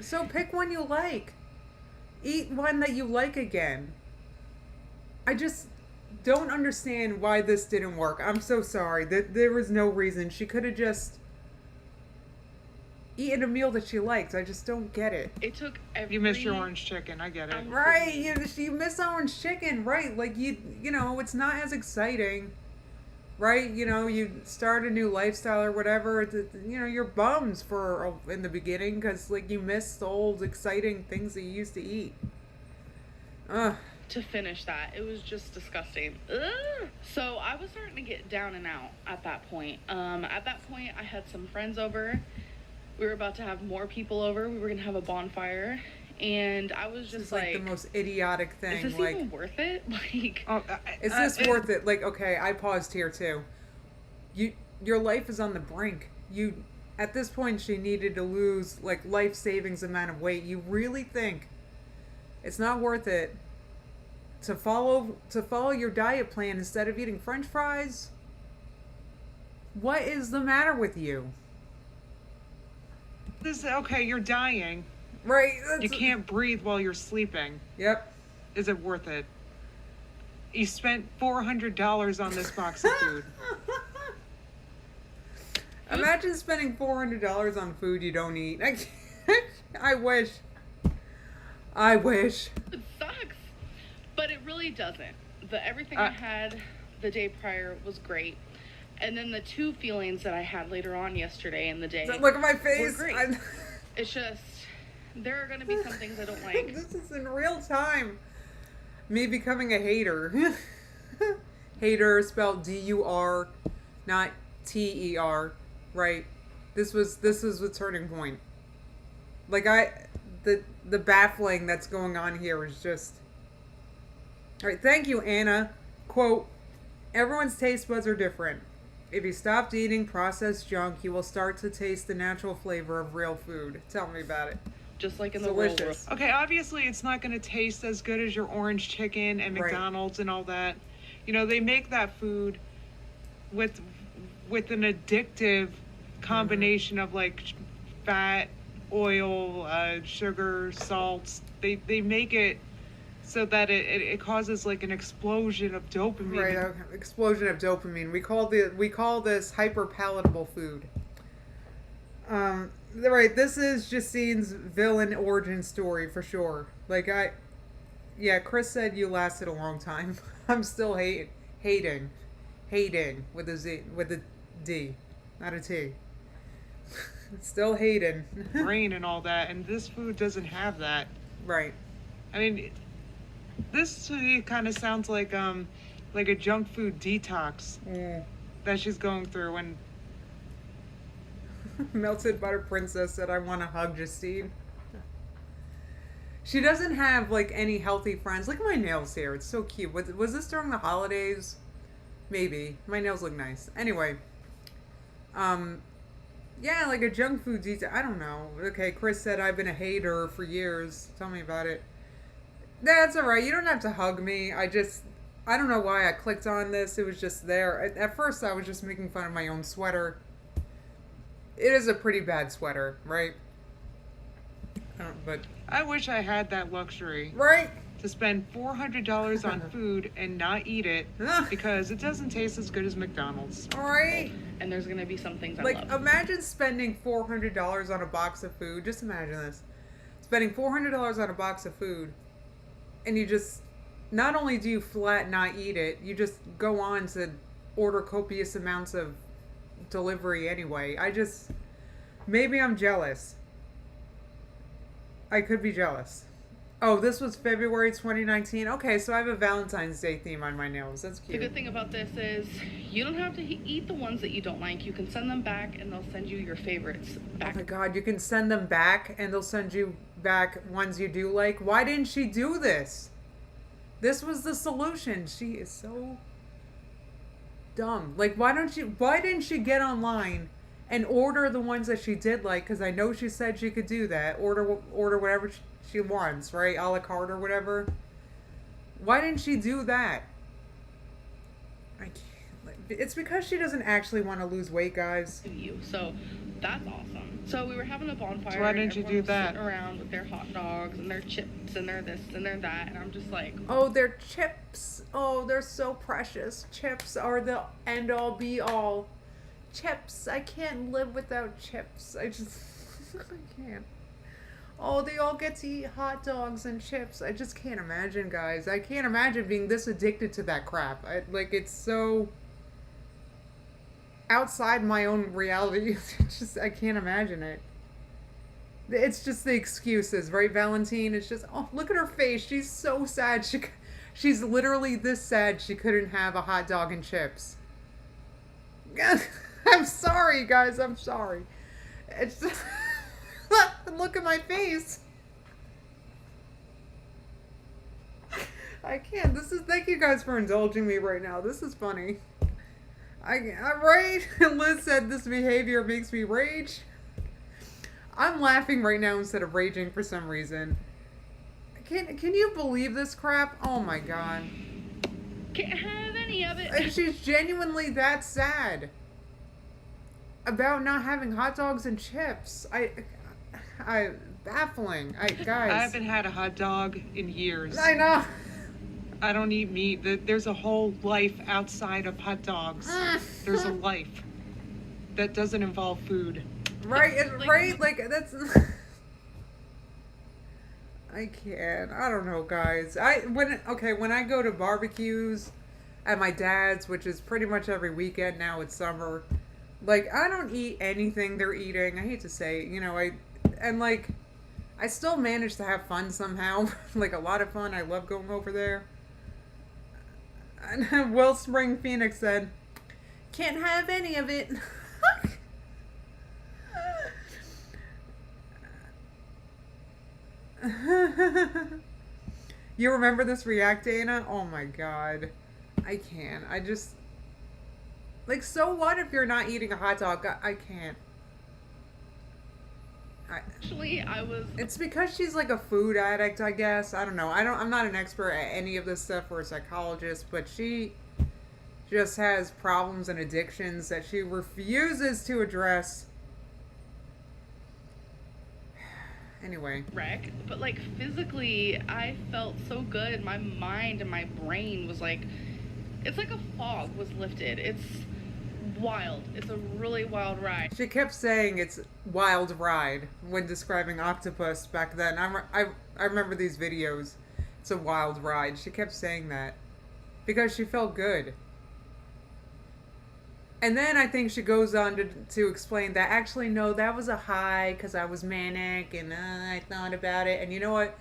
So pick one you like. Eat one that you like again. I just don't understand why this didn't work. I'm so sorry. There was no reason. She could have just eaten a meal that she liked. I just don't get it. It took You missed your orange chicken. I get it. Right. You miss orange chicken. Right. Like, you know, it's not as exciting. Right. You know, you start a new lifestyle or whatever. You know, you're bums in the beginning because, like, you miss the old exciting things that you used to eat. Ugh. To finish that, it was just disgusting. Ugh. So I was starting to get down and out at that point. At that point, I had some friends over. We were about to have more people over. We were gonna have a bonfire, and I was just like the most idiotic thing. Is this even worth it? Like, is this worth it? Like, okay, I paused here too. Your life is on the brink. At this point, she needed to lose, like, life savings amount of weight. You really think it's not worth it to follow your diet plan instead of eating French fries? What is the matter with you? Okay, you're dying. Right. You can't breathe while you're sleeping. Yep. Is it worth it? You spent $400 on this box of food. Imagine spending $400 on food you don't eat. I wish. It sucks. But it really doesn't. Everything I had the day prior was great. And then the two feelings that I had later on yesterday in the day. Look at my face. Were great. It's just, there are going to be some things I don't like. This is in real time. Me becoming a hater. Hater spelled D-U-R, not T-E-R, right? This was the turning point. Like the baffling that's going on here is just. All right, thank you, Anna. Quote, everyone's taste buds are different. If you stopped eating processed junk, you will start to taste the natural flavor of real food. Tell me about it. Just like in the real world. Okay, obviously it's not going to taste as good as your orange chicken and McDonald's and all that. You know, they make that food with an addictive combination of like fat, oil, sugar, salts. They make it so that it causes like an explosion of dopamine. Right, okay. Explosion of dopamine. We call this hyper palatable food. Right, this is Justine's villain origin story for sure. Like Chris said you lasted a long time. I'm still hating with a Z, with a D, not a T. Still hating. Brain and all that, and this food doesn't have that. Right. I mean, this to me kind of sounds like a junk food detox that she's going through. And Melted Butter Princess said, I want to hug Justine. She doesn't have like any healthy friends. Look at my nails here. It's so cute. Was this during the holidays? Maybe. My nails look nice. Anyway. Yeah, like a junk food detox. I don't know. Okay, Chris said I've been a hater for years. Tell me about it. That's alright. You don't have to hug me. I don't know why I clicked on this. It was just there. At first, I was just making fun of my own sweater. It is a pretty bad sweater, right? But I wish I had that luxury. Right? To spend $400 on food and not eat it because it doesn't taste as good as McDonald's. Alright? And there's going to be some things I like, love. Imagine spending $400 on a box of food. Just imagine this. Spending $400 on a box of food, and you just, not only do you flat not eat it, you just go on to order copious amounts of delivery anyway. Maybe I'm jealous. I could be jealous. Oh, this was February 2019. Okay, so I have a Valentine's Day theme on my nails. That's cute. The good thing about this is you don't have to eat the ones that you don't like. You can send them back and they'll send you your favorites back. Oh my God, you can send them back and they'll send you back ones you do like. Why didn't she do this? This was the solution. She is so dumb. Like, why didn't she get online and order the ones that she did like? Because I know she said she could do that. Order whatever she wants, right? A la carte or whatever. Why didn't she do that? I can't. It's because she doesn't actually want to lose weight, guys. So that's awesome. So we were having a bonfire. So why didn't you do that? Sitting around with their hot dogs and their chips and their this and their that, and I'm just like, oh, their chips. Oh, they're so precious. Chips are the end all be all. Chips. I can't live without chips. I can't. Oh, they all get to eat hot dogs and chips. I just can't imagine, guys. I can't imagine being this addicted to that crap. It's so outside my own reality. I can't imagine it. It's just the excuses, right, Valentine? It's just, oh, look at her face. She's so sad. She's literally this sad she couldn't have a hot dog and chips. I'm sorry, guys. I'm sorry. It's just... Look at my face. I can't. Thank you guys for indulging me right now. This is funny. I'm right. Liz said this behavior makes me rage. I'm laughing right now instead of raging for some reason. Can you believe this crap? Oh my God. Can't have any of it. And she's genuinely that sad about not having hot dogs and chips. Baffling. Guys. I haven't had a hot dog in years. I know. I don't eat meat. There's a whole life outside of hot dogs. There's a life that doesn't involve food. Right, right? Like, that's... I can't. I don't know, guys. When I go to barbecues, at my dad's, which is pretty much every weekend now. It's summer. Like, I don't eat anything they're eating. I hate to say it, I still manage to have fun somehow. Like, a lot of fun. I love going over there. And Will Spring Phoenix said, "Can't have any of it." You remember this react, Dana? Oh my god. I can't. I just... Like, so what if you're not eating a hot dog? I can't. Actually, I was... It's because she's like a food addict, I guess. I don't know. I'm not an expert at any of this stuff or a psychologist, but she just has problems and addictions that she refuses to address. Anyway. Wreck, but like physically, I felt so good. My mind and my brain was like, it's like a fog was lifted. It's wild. It's a really wild ride. She kept saying it's wild ride when describing octopus back then. I remember these videos. It's a wild ride. She kept saying that because she felt good. And then I think she goes on to explain that actually, no, that was a high because I was manic and I thought about it. And you know what?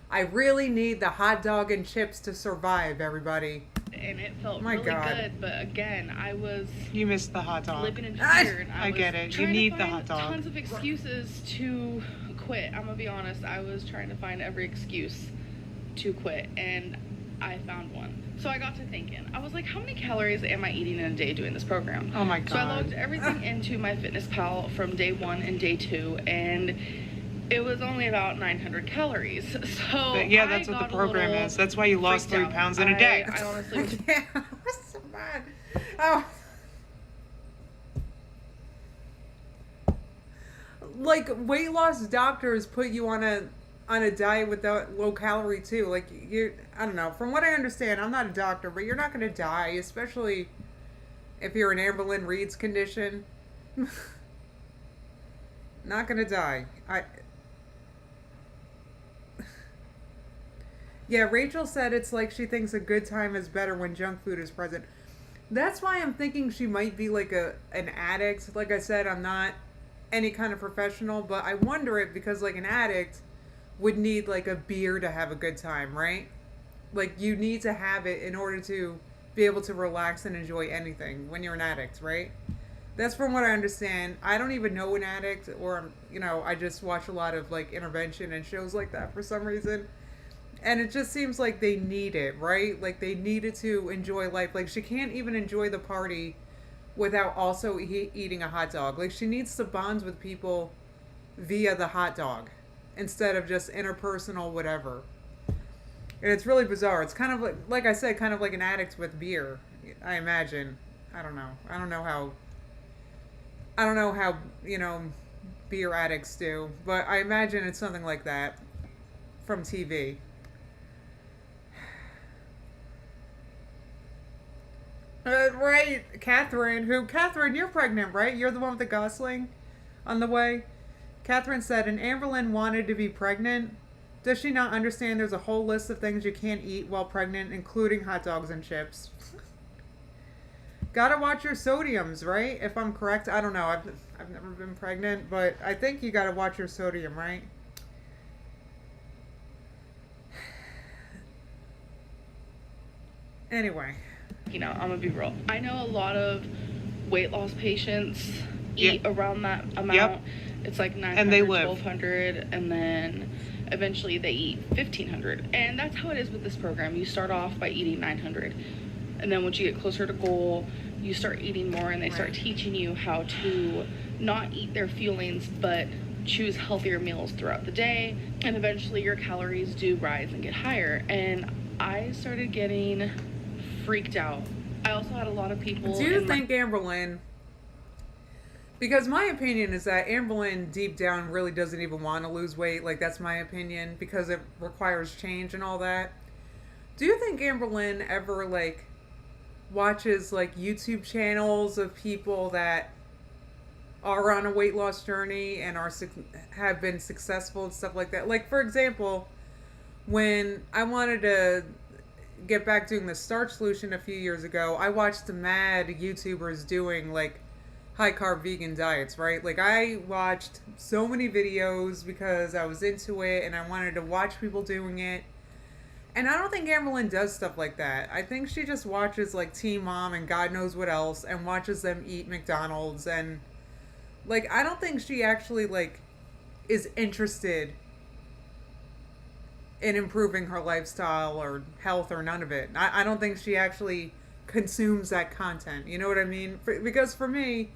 I really need the hot dog and chips to survive, everybody. And it felt My really God. good, but again, I was... You missed the hot dog. Living in fear. And I get it. You trying to need the find hot dog. Tons of excuses to quit. I'm gonna be honest. I was trying to find every excuse to quit, and I found one. So I got to thinking. I was like, how many calories am I eating in a day doing this program? Oh my God. So I logged everything into MyFitnessPal from day 1 and day 2, and it was only about 900 calories. So Yeah, that's what the program is. That's why you lost 3 pounds in a day. I honestly... Yeah, that's so bad. Oh. Like, weight loss doctors put you on a diet with low calorie too. Like, I don't know. From what I understand, I'm not a doctor, but you're not going to die, especially if you're in Amberlynn Reed's condition. Not going to die. Yeah, Rachel said it's like she thinks a good time is better when junk food is present. That's why I'm thinking she might be like an addict. Like I said, I'm not any kind of professional, but I wonder if because like an addict would need like a beer to have a good time, right? Like you need to have it in order to be able to relax and enjoy anything when you're an addict, right? That's from what I understand. I don't even know an addict, or I just watch a lot of like intervention and shows like that for some reason. And it just seems like they need it, right? Like they need it to enjoy life. Like she can't even enjoy the party without also eating a hot dog. Like she needs to bond with people via the hot dog instead of just interpersonal whatever. And it's really bizarre. It's kind of like I said, kind of like an addict with beer, I imagine. I don't know. I don't know how, beer addicts do, but I imagine it's something like that from TV. Right, Catherine, you're pregnant, right? You're the one with the Gosling on the way? Catherine said, and Amberlynn wanted to be pregnant. Does she not understand there's a whole list of things you can't eat while pregnant, including hot dogs and chips? Gotta watch your sodiums, right? If I'm correct. I don't know. I've never been pregnant, but I think you gotta watch your sodium, right? Anyway. I'm gonna be real. I know a lot of weight loss patients eat around that amount. Yep. It's like 900, and they live. 1,200, and then eventually they eat 1,500. And that's how it is with this program. You start off by eating 900, and then once you get closer to goal, you start eating more, and they start teaching you how to not eat their feelings, but choose healthier meals throughout the day, and eventually your calories do rise and get higher. And I started getting freaked out. I also had a lot of people. Do you think Amberlynn? Because my opinion is that Amberlynn deep down really doesn't even want to lose weight. Like that's my opinion because it requires change and all that. Do you think Amberlynn ever like watches like YouTube channels of people that are on a weight loss journey and have been successful and stuff like that? Like for example, when I wanted to get back doing the starch solution a few years ago, I watched mad YouTubers doing like high carb vegan diets, right? Like I watched so many videos because I was into it and I wanted to watch people doing it. And I don't think Amberlynn does stuff like that. I think she just watches like Teen Mom and God knows what else and watches them eat McDonald's and like I don't think she actually like is interested in improving her lifestyle or health or none of it. I don't think she actually consumes that content. You know what I mean? Because for me,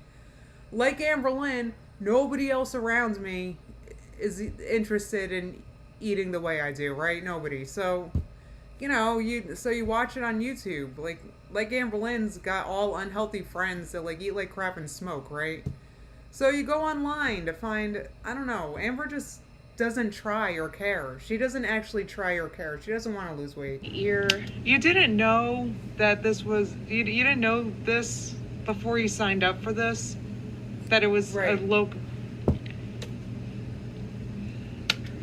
like Amberlynn, nobody else around me is interested in eating the way I do, right? Nobody. So, you know, you watch it on YouTube. Like Amberlynn's got all unhealthy friends that like eat like crap and smoke, right? So you go online to find, I don't know, Amber just doesn't try or care. She doesn't actually try or care. She doesn't want to lose weight. You didn't know that this was, you didn't know this before you signed up for this? That it was right. a low...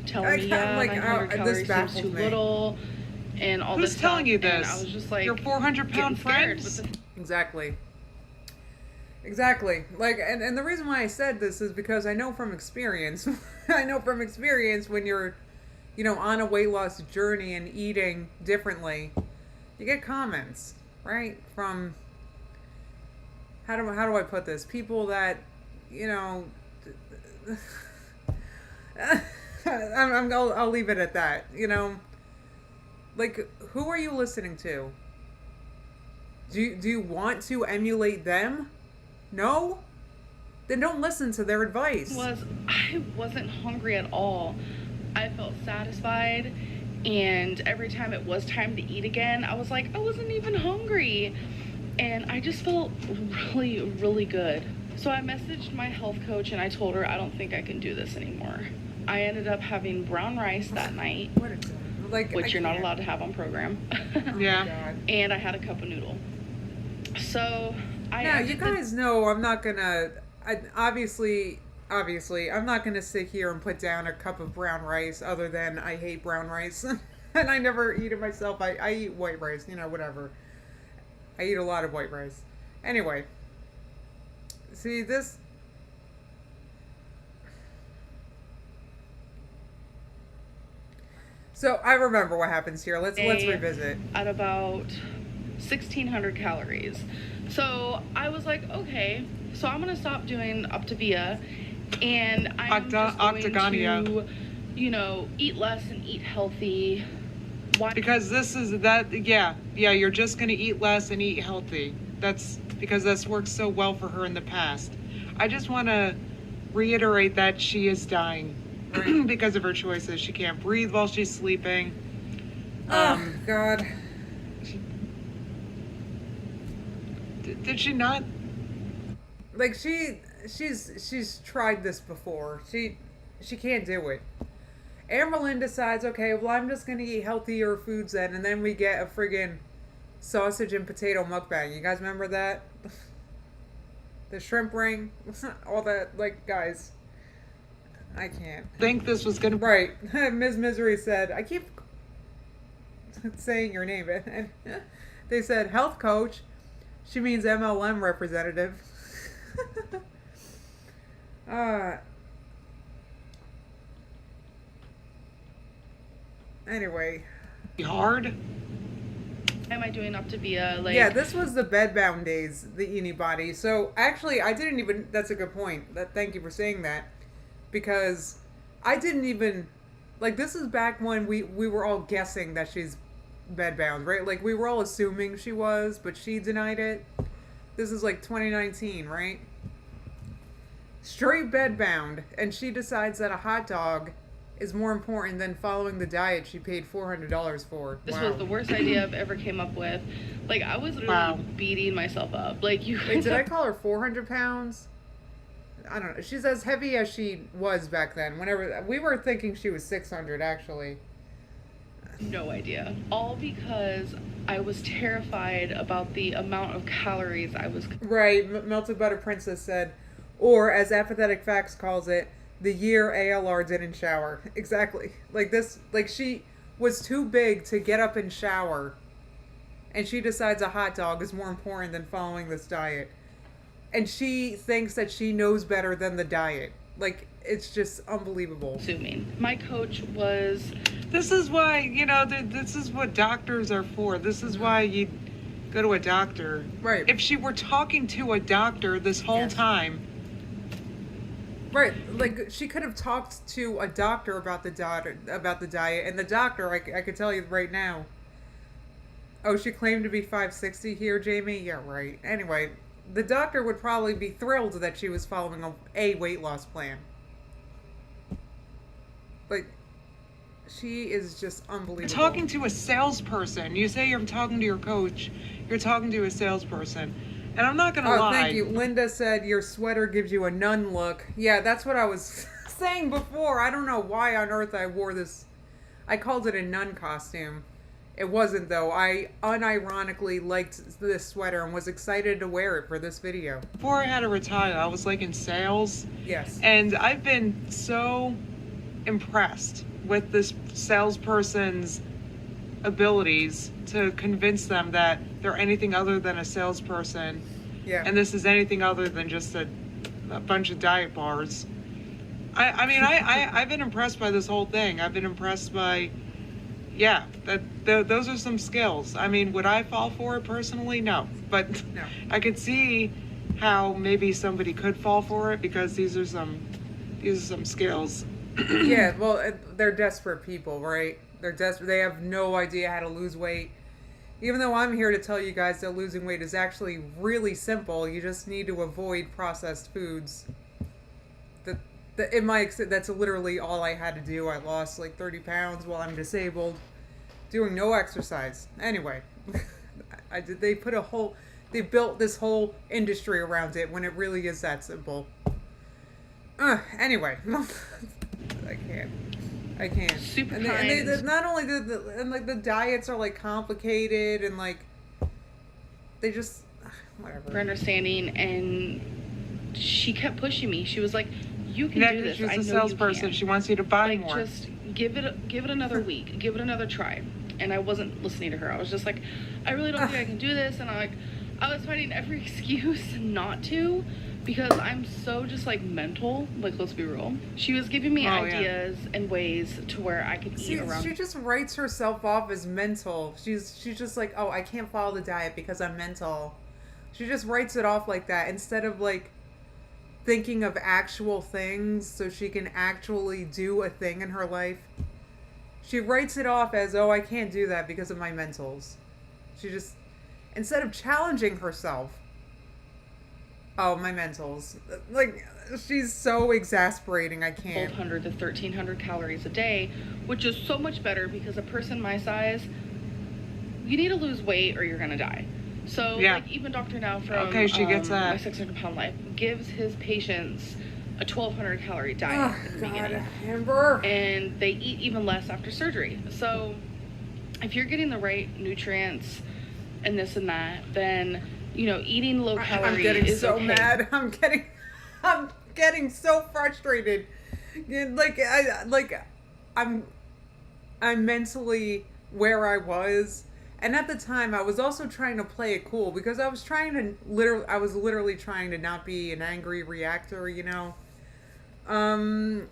Telling me, yeah, like, 900 calories seems too little, and all this Who's stuff. telling you this? And I was just like, your 400-pound friends? Exactly. Like, and the reason why I said this is because I know from experience, when you're, you know, on a weight loss journey and eating differently, you get comments, right? From, how do I put this? People that, you know, I'll leave it at that, you know? Like, who are you listening to? Do you want to emulate them? No? Then don't listen to their advice. I wasn't hungry at all. I felt satisfied, and every time it was time to eat again, I was like, I wasn't even hungry. And I just felt really, really good. So I messaged my health coach and I told her I don't think I can do this anymore. I ended up having brown rice that night, which you're not allowed to have on program. Yeah. And I had a cup of noodle. So now, you guys know I'm not gonna. Obviously, I'm not gonna sit here and put down a cup of brown rice. Other than I hate brown rice, and I never eat it myself. I eat white rice, you know, whatever. I eat a lot of white rice. Anyway, see this. So I remember what happens here. Let's revisit. At about 1,600 calories. So I was like, okay, so I'm gonna stop doing Octavia, and I'm just going to, you know, eat less and eat healthy. Why? Because this is that, yeah, you're just gonna eat less and eat healthy. That's because that's worked so well for her in the past. I just want to reiterate that she is dying because of her choices. She can't breathe while she's sleeping. Oh God. Did she not? Like she's tried this before. She can't do it. Amberlynn decides, okay, well I'm just gonna eat healthier foods then, and then we get a friggin' sausage and potato mukbang. You guys remember that? The shrimp ring, all that. Like, guys, I can't think this was gonna. Right, Ms. Misery said, I keep saying your name, and they said health coach. She means MLM representative. Anyway. Hard? Am I doing Octavia? Like, yeah, this was the bedbound days, the Eenie body. So actually, I didn't even. That's a good point. Thank you for saying that, because I didn't even like. This is back when we were all guessing that she's bedbound, right? Like we were all assuming she was, but she denied it. This is like 2019, right? Straight bedbound, and she decides that a hot dog is more important than following the diet she paid $400 for. This was the worst idea I've ever came up with. Like, I was literally beating myself up. Like, you. Wait, did I call her 400 pounds? I don't know. She's as heavy as she was back then. Whenever we were thinking she was 600, actually. No idea. All because I was terrified about the amount of calories I was. Right. Melted Butter Princess said, or as Apathetic Facts calls it, the year ALR didn't shower. Exactly. Like this, like she was too big to get up and shower and she decides a hot dog is more important than following this diet. And she thinks that she knows better than the diet. Like, it's just unbelievable. Assuming. My coach was... This is why, you know, this is what doctors are for. This is why you go to a doctor. Right. If she were talking to a doctor this whole time... Right, like, she could have talked to a doctor about the diet, and the doctor, I could tell you right now. Oh, she claimed to be 5'60" here, Jamie? Yeah, right. Anyway, the doctor would probably be thrilled that she was following a weight loss plan. Like, she is just unbelievable. Talking to a salesperson. You say you're talking to your coach. You're talking to a salesperson. And I'm not going to lie. Thank you. Linda said your sweater gives you a nun look. Yeah, that's what I was saying before. I don't know why on earth I wore this. I called it a nun costume. It wasn't, though. I unironically liked this sweater and was excited to wear it for this video. Before I had to retire, I was like in sales. Yes. And I've been so impressed with this salesperson's abilities to convince them that they're anything other than a salesperson. Yeah. And this is anything other than just a bunch of diet bars. I've been impressed by this whole thing. I've been impressed by, those are some skills. I mean, would I fall for it personally? No. But No. I could see how maybe somebody could fall for it because these are some skills. Yeah, well, they're desperate people, right? They're desperate. They have no idea how to lose weight. Even though I'm here to tell you guys that losing weight is actually really simple, you just need to avoid processed foods. In my that's literally all I had to do. I lost like 30 pounds while I'm disabled, doing no exercise. Anyway, they built this whole industry around it when it really is that simple. Anyway, I can't. Super and kind. they not only the diets are like complicated and like they just whatever. For understanding, and she kept pushing me. She was like, "You can do this. She's I a know salesperson. you can. She wants you to buy Like, more. just give it another week. Give it another try." And I wasn't listening to her. I was just like, "I really don't think I can do this." And I was finding every excuse not to. Because I'm so just like mental, like let's be real. She was giving me ideas and ways to where I could eat around. She just writes herself off as mental. She's just like, oh, I can't follow the diet because I'm mental. She just writes it off like that instead of like thinking of actual things so she can actually do a thing in her life. She writes it off as, oh, I can't do that because of my mentals. She just, instead of challenging herself. Oh, my mentals. Like, she's so exasperating, I can't. 1,200 to 1,300 calories a day, which is so much better because a person my size, you need to lose weight or you're going to die. So, like, even Dr. Now from she gets that. My 600 Pound Life gives his patients a 1,200 calorie diet in the beginning. Amber. And they eat even less after surgery. So, if you're getting the right nutrients and this and that, then... You know, eating low calorie I'm getting is so okay. mad. I'm getting so frustrated. I'm mentally where I was, and at the time I was also trying to play it cool because I was literally trying to not be an angry reactor, you know. But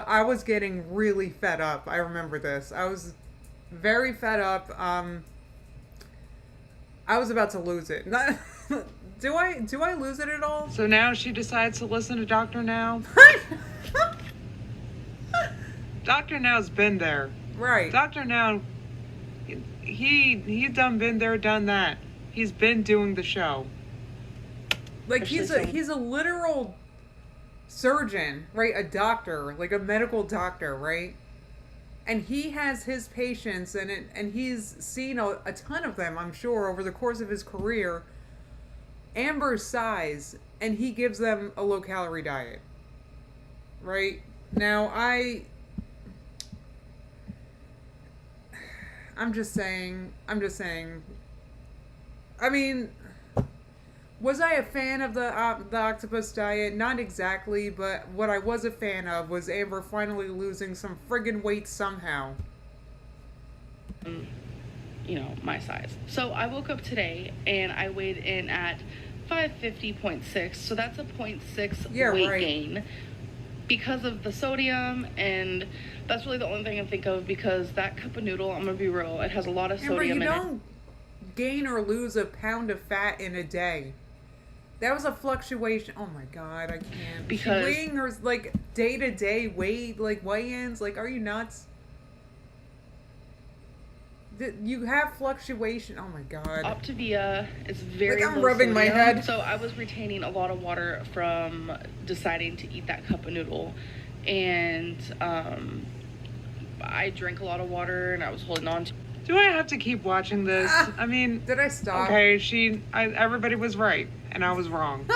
I was getting really fed up. I remember this. I was very fed up. I was about to lose it. Do I lose it at all? So now she decides to listen to Dr. Now? Dr. Now's been there. Right. Dr. Now, he done been there, done that. He's been doing the show. Like, he's a literal surgeon, right? A doctor, like a medical doctor, right? And he has his patients, and he's seen a ton of them, I'm sure, over the course of his career. Amber's size, and he gives them a low-calorie diet. Right? Now, I'm just saying. I mean, was I a fan of the octopus diet? Not exactly, but what I was a fan of was Amber finally losing some friggin' weight somehow. You my size. So I woke up today and I weighed in at 550.6. So that's a 0.6 weight gain because of the sodium, and that's really the only thing I think of, because that cup of noodle, I'm gonna be real, it has a lot of sodium in it. You don't gain or lose a pound of fat in a day. That was a fluctuation. Oh my God, I can't. Because she's weighing her like day to day weight, like weigh-ins. Like, are you nuts? You have fluctuation. Oh my God. Octavia is very I'm rubbing my head. So I was retaining a lot of water from deciding to eat that cup of noodle, and I drank a lot of water, and I was holding on to. Do I have to keep watching this? I mean, did I stop? Okay, everybody was right, and I was wrong.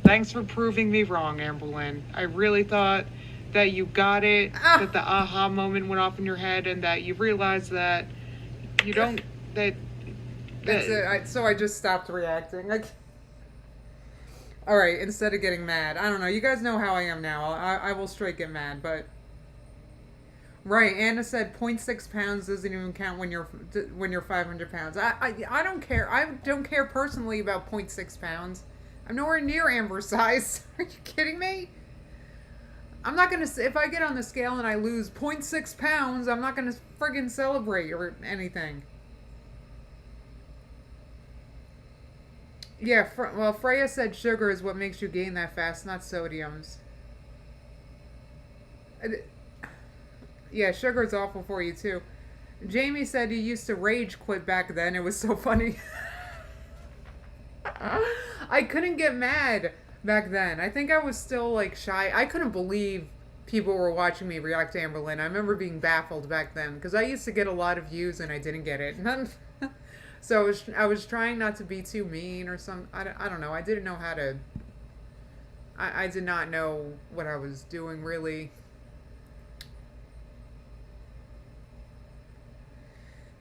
Thanks for proving me wrong, Amberlynn. I really thought that you got it, that the aha moment went off in your head, and that you realized that you don't, that's it. So I just stopped reacting. All right, instead of getting mad. I don't know. You guys know how I am now. I will straight get mad, but... Right, Anna said 0.6 pounds doesn't even count when you're 500 pounds. I don't care. I don't care personally about 0.6 pounds. I'm nowhere near Amber's size. Are you kidding me? I'm not going to... If I get on the scale and I lose 0.6 pounds, I'm not going to friggin' celebrate or anything. Yeah, well, Freya said sugar is what makes you gain that fast, not sodiums. Yeah, sugar's awful for you, too. Jamie said he used to rage quit back then. It was so funny. I couldn't get mad back then. I think I was still, like, shy. I couldn't believe people were watching me react to Amberlynn. I remember being baffled back then, because I used to get a lot of views and I didn't get it. So I was trying not to be too mean or something. I don't know. I didn't know how to... I did not know what I was doing, really.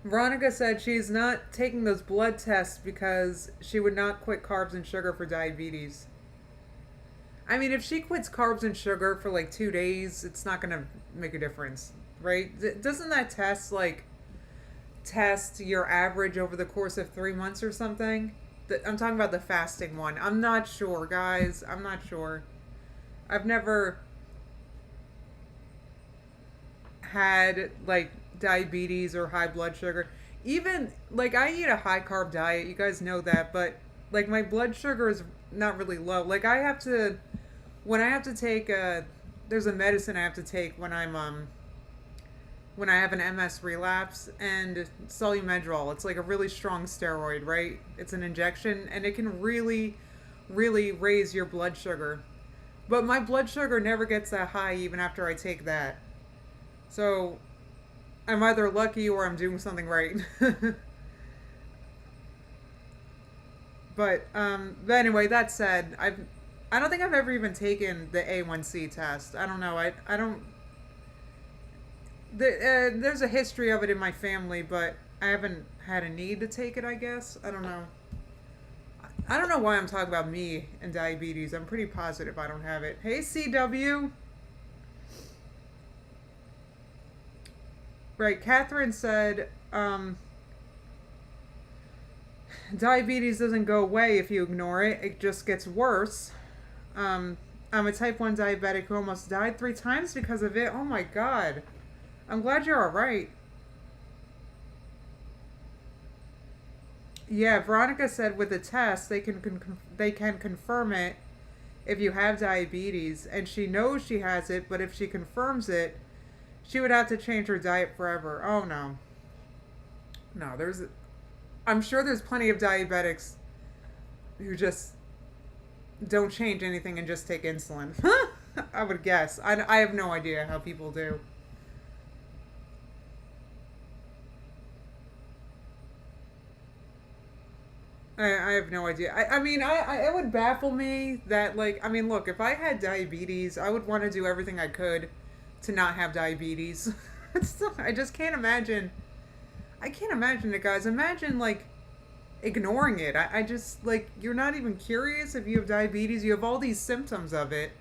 Veronica said she's not taking those blood tests because she would not quit carbs and sugar for diabetes. I mean, if she quits carbs and sugar for like 2 days, it's not going to make a difference, right? Doesn't that test, like, test your average over the course of 3 months or something? I'm talking about the fasting one. I'm not sure, guys. I'm not sure. I've never had, like, diabetes or high blood sugar. Even, like, I eat a high carb diet. You guys know that. But, like, my blood sugar is not really low. Like, when I have to take there's a medicine I have to take when when I have an MS relapse, and Solumedrol. It's like a really strong steroid, right? It's an injection, and it can really, really raise your blood sugar. But my blood sugar never gets that high even after I take that. So I'm either lucky or I'm doing something right. But anyway, that said, I don't think I've ever even taken the A1C test. I don't know. I don't... There's a history of it in my family, but I haven't had a need to take it, I guess. I don't know. I don't know why I'm talking about me and diabetes. I'm pretty positive I don't have it. Hey, CW. Right, Catherine said, diabetes doesn't go away if you ignore it. It just gets worse. I'm a type 1 diabetic who almost died 3 times because of it. Oh my God. I'm glad you're all right. Yeah, Veronica said with the test, they can confirm it if you have diabetes. And she knows she has it, but if she confirms it, she would have to change her diet forever. Oh, no. No, I'm sure there's plenty of diabetics who just don't change anything and just take insulin. I would guess. I have no idea how people do. I have no idea. I mean, it would baffle me that, like, I mean, look, if I had diabetes, I would want to do everything I could to not have diabetes. I just can't imagine. I can't imagine it, guys. Imagine, like, ignoring it. I just, like, you're not even curious if you have diabetes. You have all these symptoms of it.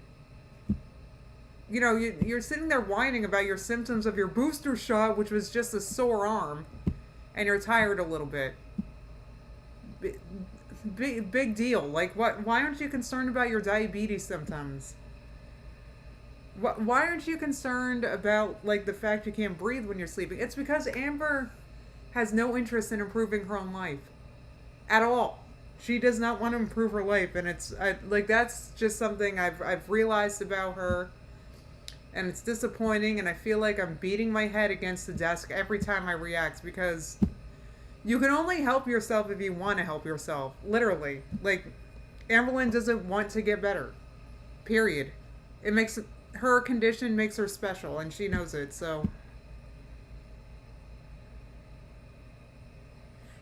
You know, you're sitting there whining about your symptoms of your booster shot, which was just a sore arm. and you're tired a little bit. Big deal. Like, why aren't you concerned about your diabetes symptoms? Why aren't you concerned about, like, the fact you can't breathe when you're sleeping? It's because Amber has no interest in improving her own life. At all. She does not want to improve her life, and that's just something I've realized about her, and it's disappointing, and I feel like I'm beating my head against the desk every time I react, because you can only help yourself if you want to help yourself. Literally. Like, Amberlynn doesn't want to get better. Period. Her condition makes her special, and she knows it, so.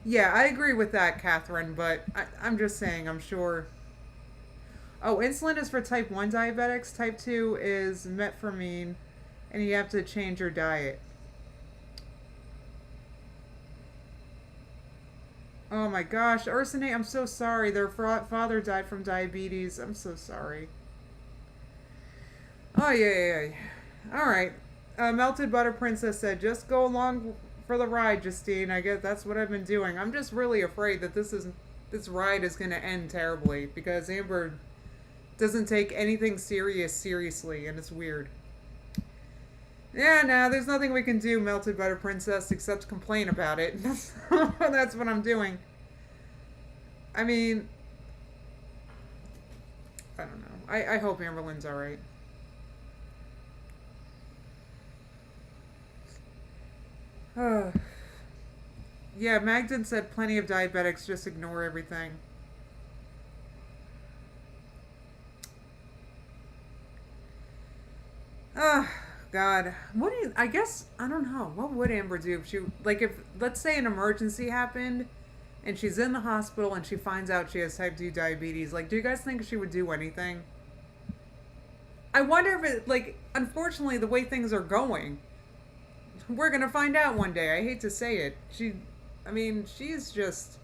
Yeah, I agree with that, Catherine, but I'm just saying, I'm sure. Oh, insulin is for type 1 diabetics. Type 2 is metformin, and you have to change your diet. Oh my gosh, Ursine, I'm so sorry. Their father died from diabetes. I'm so sorry. Oh, yeah. All right. Melted Butter Princess said, just go along for the ride, Justine. I guess that's what I've been doing. I'm just really afraid that this ride is going to end terribly, because Amber doesn't take anything seriously, and it's weird. Yeah, no, there's nothing we can do, Melted Butter Princess, except complain about it. That's what I'm doing. I mean, I don't know. I hope Amberlynn's alright. Yeah, Magdalene said plenty of diabetics just ignore everything. God. I don't know. What would Amber do if let's say an emergency happened and she's in the hospital and she finds out she has type 2 diabetes, like, do you guys think she would do anything? I wonder if unfortunately, the way things are going, we're gonna find out one day. I hate to say it. She's just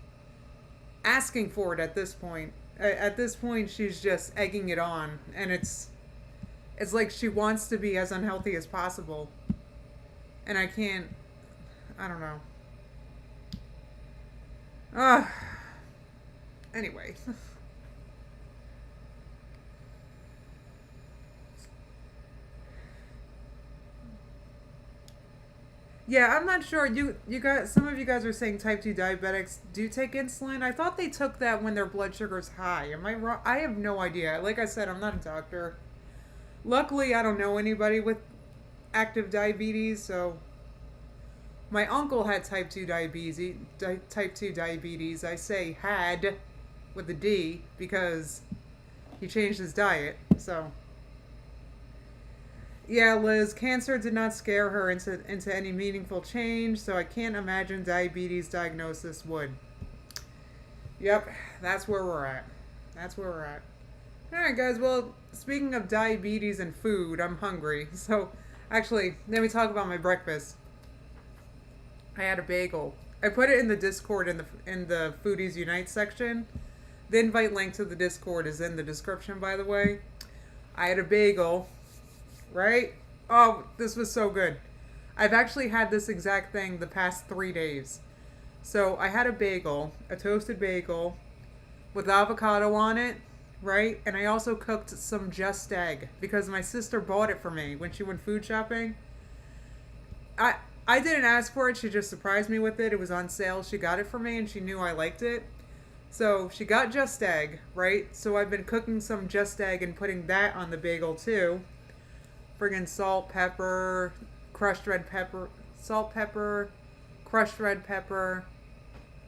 asking for it at this point. At this point, she's just egging it on, and it's like she wants to be as unhealthy as possible. And I don't know. Anyway. Yeah, I'm not sure. You guys, some of you guys are saying type 2 diabetics do take insulin. I thought they took that when their blood sugar's high. Am I wrong? I have no idea. Like I said, I'm not a doctor. Luckily, I don't know anybody with active diabetes, so my uncle had type 2 diabetes. I say had with a D because he changed his diet. So yeah, Liz, cancer did not scare her into any meaningful change, so I can't imagine diabetes diagnosis would. Yep, that's where we're at. Alright, guys, well, speaking of diabetes and food, I'm hungry. So, actually, let me talk about my breakfast. I had a bagel. I put it in the Discord in the Foodies Unite section. The invite link to the Discord is in the description, by the way. I had a bagel, right? Oh, this was so good. I've actually had this exact thing the past 3 days. So, I had a toasted bagel with avocado on it. Right? And I also cooked some Just Egg because my sister bought it for me when she went food shopping. I didn't ask for it. She just surprised me with it. It was on sale. She got it for me and she knew I liked it. So she got Just Egg, right? So I've been cooking some Just Egg and putting that on the bagel too. Friggin' salt, pepper, crushed red pepper.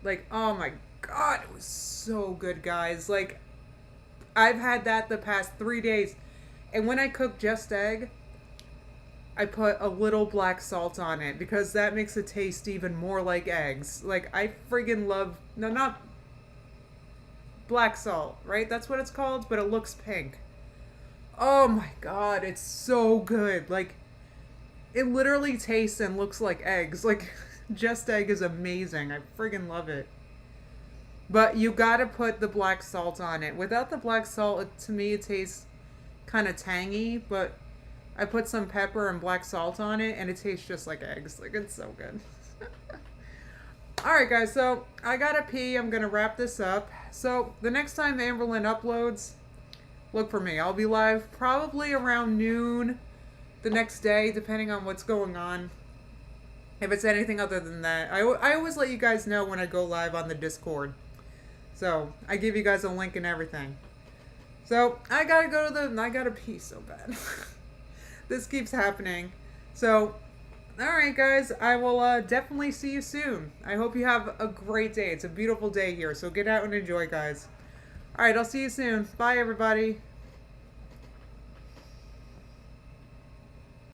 Like, oh my God, it was so good, guys. Like, I've had that the past 3 days. And when I cook Just Egg, I put a little black salt on it because that makes it taste even more like eggs. Like, I friggin' love... No, not black salt, right? That's what it's called, but it looks pink. Oh my God, it's so good. Like, it literally tastes and looks like eggs. Like, Just Egg is amazing. I friggin' love it. But you gotta put the black salt on it. Without the black salt, to me, it tastes kind of tangy. But I put some pepper and black salt on it, and it tastes just like eggs. Like, it's so good. Alright guys, so I gotta pee. I'm gonna wrap this up. So the next time Amberlynn uploads, look for me. I'll be live probably around noon the next day, depending on what's going on. If it's anything other than that, I always let you guys know when I go live on the Discord. So I give you guys a link and everything. So I gotta pee so bad. This keeps happening. So, alright guys, I will definitely see you soon. I hope you have a great day. It's a beautiful day here, so get out and enjoy, guys. Alright, I'll see you soon. Bye, everybody.